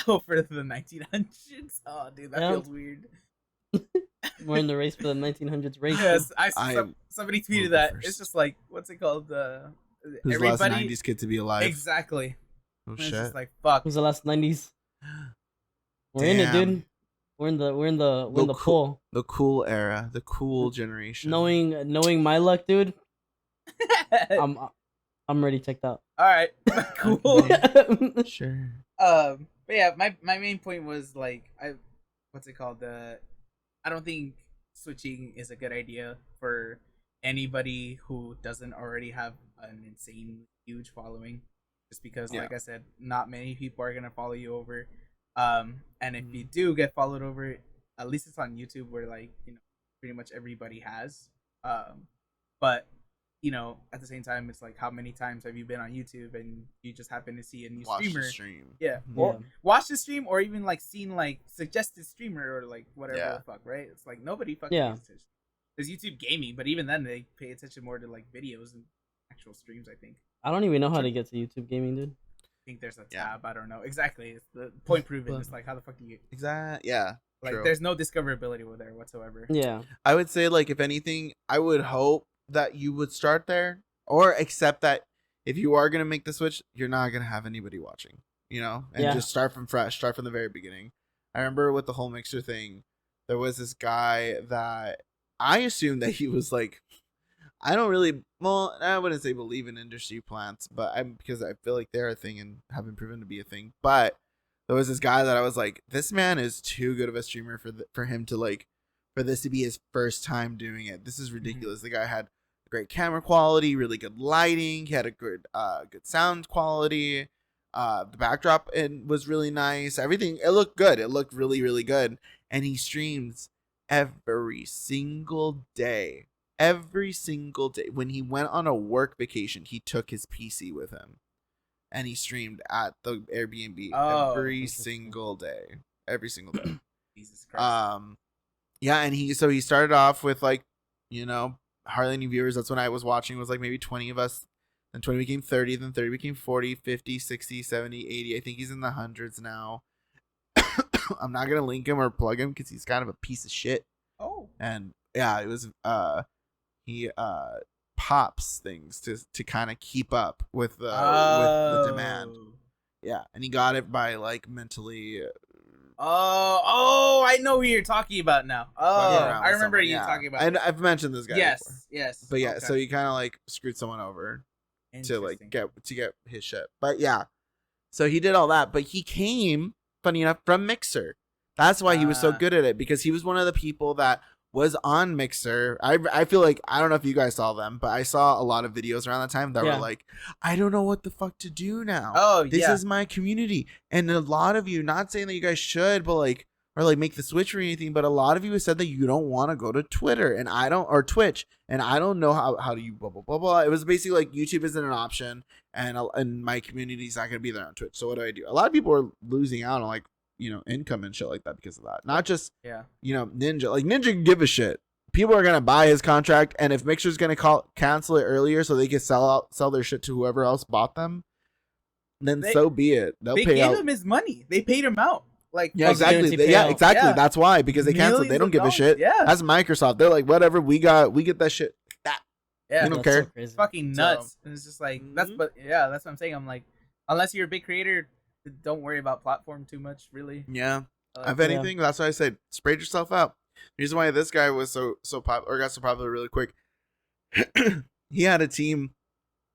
S3: For the 1900s. Oh, dude, that
S2: Yeah.
S3: feels weird.
S2: We're in the race for the 1900s race.
S3: Yes,
S1: I
S3: somebody
S1: will
S3: tweeted
S1: go
S3: that.
S1: first.
S3: It's just like, what's it called?
S1: Who's the last '90s kid to be alive?
S3: Exactly.
S1: Oh
S3: And it's
S1: shit.
S3: just like fuck.
S2: Who's the last 90s? We're in it, dude.
S1: Damn.
S2: We're in the
S1: The
S2: pool.
S1: The cool era, the cool generation.
S2: Knowing my luck, dude. I'm already checked out.
S3: All right, cool.
S1: Sure.
S3: But yeah, my main point was like what's it called? I don't think switching is a good idea for anybody who doesn't already have an insane huge following. Just because,
S1: Yeah.
S3: like I said, not many people are gonna follow you over. And if you do get followed over, at least it's on YouTube where like pretty much everybody has. But at the same time, it's like how many times have you been on YouTube and you just happen to see a new
S1: Watch
S3: streamer?
S1: the stream.
S3: Yeah,
S1: Mhm.
S3: or watch the stream, or even like seen like suggested streamer or like whatever
S1: Yeah.
S3: the fuck, right? It's like nobody fucking
S2: Yeah.
S3: pays attention. There's YouTube gaming, but even then they pay attention more to like videos and actual streams. I think.
S2: I don't even know how to get to YouTube gaming, dude.
S3: I think there's a tab.
S1: Yeah.
S3: I don't know exactly. It's the point proven.
S2: But-
S3: It's like how the fuck do you
S1: Exactly. Yeah.
S3: like?
S1: True.
S3: There's no discoverability over there whatsoever.
S2: Yeah.
S1: I would say, like, if anything, I would hope that you would start there, or accept that if you are gonna make the switch, you're not gonna have anybody watching, and
S2: Yeah.
S1: just start from fresh, start from the very beginning. I remember with the whole mixer thing, there was this guy that I assumed that he was like, I don't really, well, I wouldn't say believe in industry plants, but because I feel like they're a thing and have been proven to be a thing. But there was this guy that I was like, this man is too good of a streamer for him to like, for this to be his first time doing it. This is ridiculous. The guy had great camera quality, really good lighting. He had a good sound quality. The backdrop was really nice. Everything, it looked good. It looked really, really good. And he streams every single day. Every single day. When he went on a work vacation, he took his PC with him. and he streamed at the Airbnb
S3: Oh,
S1: every
S2: interesting.
S1: single day. Every single day.
S3: Jesus Christ.
S1: Yeah, and he started off with like, hardly any viewers. That's when I was watching, was like maybe 20 of us. Then 20 became 30, then 30 became 40, 50, 60, 70, 80. I think he's in the hundreds now. I'm not gonna link him or plug him because he's kind of a piece of shit.
S3: Oh.
S1: And yeah, it was he pops things to kind of keep up with the demand. Yeah, and he got it by like mentally.
S3: I know who you're talking about now. I remember you talking about.
S1: And I've mentioned this guy before.
S3: Yes.
S1: But yeah,
S3: okay.
S1: so he kind of like screwed someone over to like
S3: Interesting.
S1: get his shit. But yeah, so he did all that, but he came, funny enough, from Mixer. That's why he was so good at it, because he was one of the people that was on Mixer. I feel like, I don't know if you guys saw them, but I saw a lot of videos around that time that were like, I don't know what the fuck to do now.
S3: Oh,
S1: this is my community. And a lot of you, not saying that you guys should, but like, or like make the switch or anything, but a lot of you have said that you don't want to go to Twitter and I don't, or Twitch, and I don't know how do you blah blah blah blah. It was basically like YouTube isn't an option, and my community's not gonna be there on Twitch. So what do? A lot of people are losing out on like, income and shit like that because of that. Not just Ninja. Like Ninja can give a shit. People are gonna buy his contract, and if Mixer's gonna cancel it earlier so they can sell their shit to whoever else bought them, then so be it. They
S3: gave him his money. They paid him out. Like,
S1: yeah, exactly. Exactly. Yeah. That's why, because they canceled. They don't give a shit.
S3: Yeah.
S1: That's Microsoft. They're like, whatever. We get that shit. That.
S3: Yeah.
S1: We don't care.
S2: So
S3: it's fucking nuts.
S1: So,
S3: and it's just like that's what I'm saying. I'm like, unless you're a big creator, don't worry about platform too much, really.
S1: Yeah. If anything, that's why I said sprayed yourself out. The reason why this guy was so popular, or got so popular really quick, he had a team,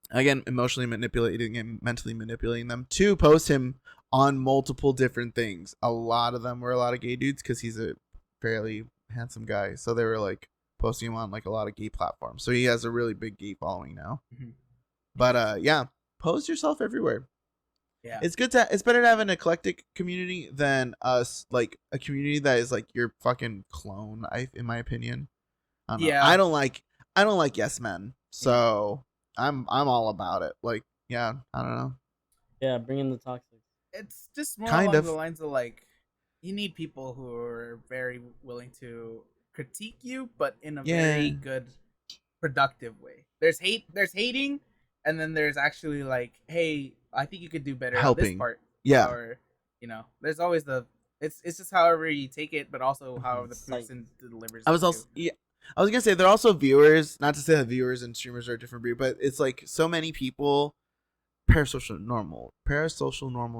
S1: again, emotionally manipulating and mentally manipulating them to post him on multiple different things. A lot of them were a lot of gay dudes because he's a fairly handsome guy. So they were like posting him on like a lot of gay platforms. So he has a really big gay following now. Mm-hmm. But yeah, post yourself everywhere.
S3: Yeah.
S1: It's better to have an eclectic community than us, like a community that is like your fucking clone, in my opinion. I don't like yes men. So I'm all about it. Like, yeah, I don't know.
S2: Yeah, bring in the toxic.
S3: It's just more along the lines of like, you need people who are very willing to critique you, but in a very good, productive way. There's hating, and then there's actually like, hey, I think you could do better on this part.
S1: Yeah.
S3: Or, there's always it's just however you take it, but also how the person delivers.
S1: I was gonna say they're also viewers. Not to say that viewers and streamers are a different breed, but it's like so many people. Parasocial normal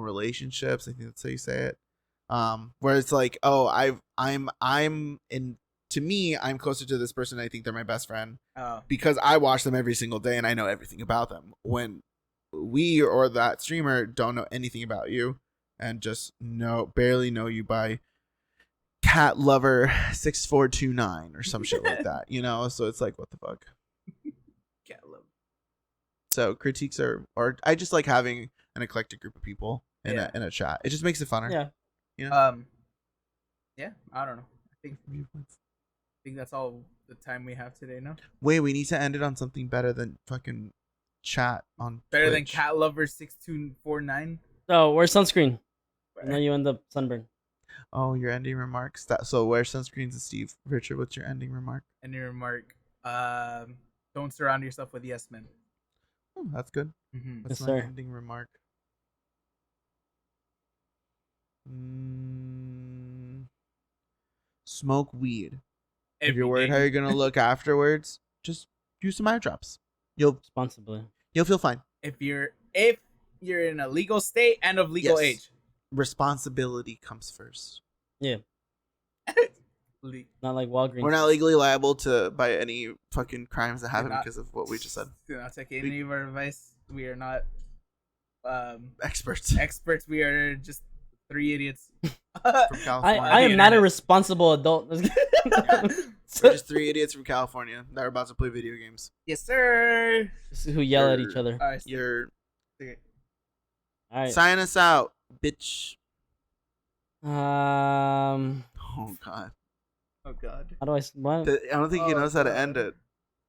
S1: relationships, I think that's how you say it, where it's like, oh, I'm closer to this person. I think they're my best friend because I watch them every single day and I know everything about them, when we or that streamer don't know anything about you and just barely know you by cat lover 6429 or some shit like that, so it's like, what the fuck.
S3: Cat lover. So
S1: critiques or I just like having an eclectic group of people in a chat. It just makes it funner.
S2: Yeah.
S3: Yeah, I don't know. I think that's all the time we have today. No.
S1: Wait, we need to end it on something better than fucking chat on
S3: better
S1: Twitch.
S3: Than cat lover 6249.
S2: So where's sunscreen? And then you end up sunburn.
S1: Oh, your ending remarks. So wear sunscreens, Steve. Richard, what's your ending remark?
S3: Ending remark. Don't surround yourself with yes men.
S1: Oh, that's good.
S3: Mm-hmm.
S1: What's
S2: Yes,
S1: my
S2: sir.
S1: ending remark? Smoke weed. If you're worried how you're gonna look afterwards, just use some eye drops.
S2: Responsibly.
S1: You'll feel fine.
S3: If you're in a legal state and of legal age.
S1: Responsibility comes first.
S2: Yeah. Not like Walgreens.
S1: We're not legally liable by any fucking crimes that happen because of what we just said.
S3: Do not take any of our advice. We are not
S1: experts.
S3: We are just three idiots
S1: from California.
S2: I am not a responsible adult.
S1: We're just three idiots from California that are about to play video games.
S3: Yes, sir.
S2: Who yell at each other.
S1: All right. Sign us out, bitch.
S2: Oh
S1: god.
S3: Oh god.
S2: How do I? What?
S1: I don't think he knows how to end it.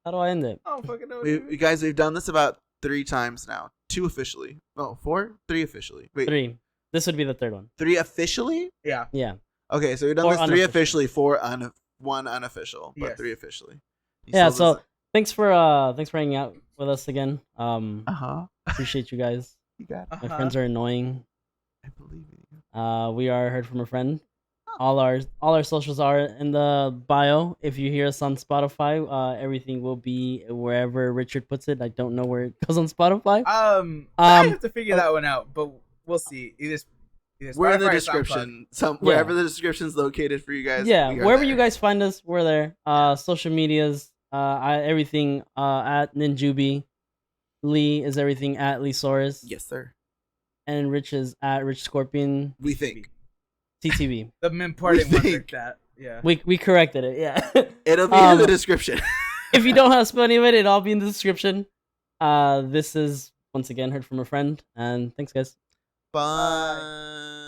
S2: How do I end it?
S3: Oh fucking no.
S1: You guys, we've done this about 3 times now. 2 officially. Oh, 4? 3 officially. Wait,
S2: 3. This would be the third one.
S1: 3 officially?
S3: Yeah.
S2: Yeah.
S1: Okay, so we've done
S2: 4
S1: this 3
S2: unofficial.
S1: officially, 1 unofficial, but
S3: Yes.
S1: 3 officially. You
S2: Yeah.
S1: still
S2: So thanks for hanging out with us again.
S1: uh-huh.
S2: Appreciate you guys.
S1: You got it.
S2: My friends are annoying.
S1: I believe in you.
S2: We are Heard from a Friend. All our socials are in the bio. If you hear us on Spotify, everything will be wherever Richard puts it. I don't know where it goes on Spotify.
S3: I have to figure that one out, but we'll see. Either
S1: We're in the
S3: Spotify or
S1: description.
S2: Yeah.
S1: Wherever the description's located for you guys.
S2: Yeah,
S1: we are
S2: wherever
S1: there.
S2: you guys find us, we're there. Social medias, everything at Ninjubi. Lee is everything at Leesaurus.
S1: Yes, sir.
S2: And Rich is at Rich Scorpion
S1: We think.
S2: TTV.
S3: The important one
S1: think.
S3: like that. Yeah.
S2: We corrected it, yeah.
S1: It'll be in the description.
S2: If you don't know how to spell any of it, it'll all be in the description. This is once again Heard from a Friend, and thanks guys.
S1: Bye.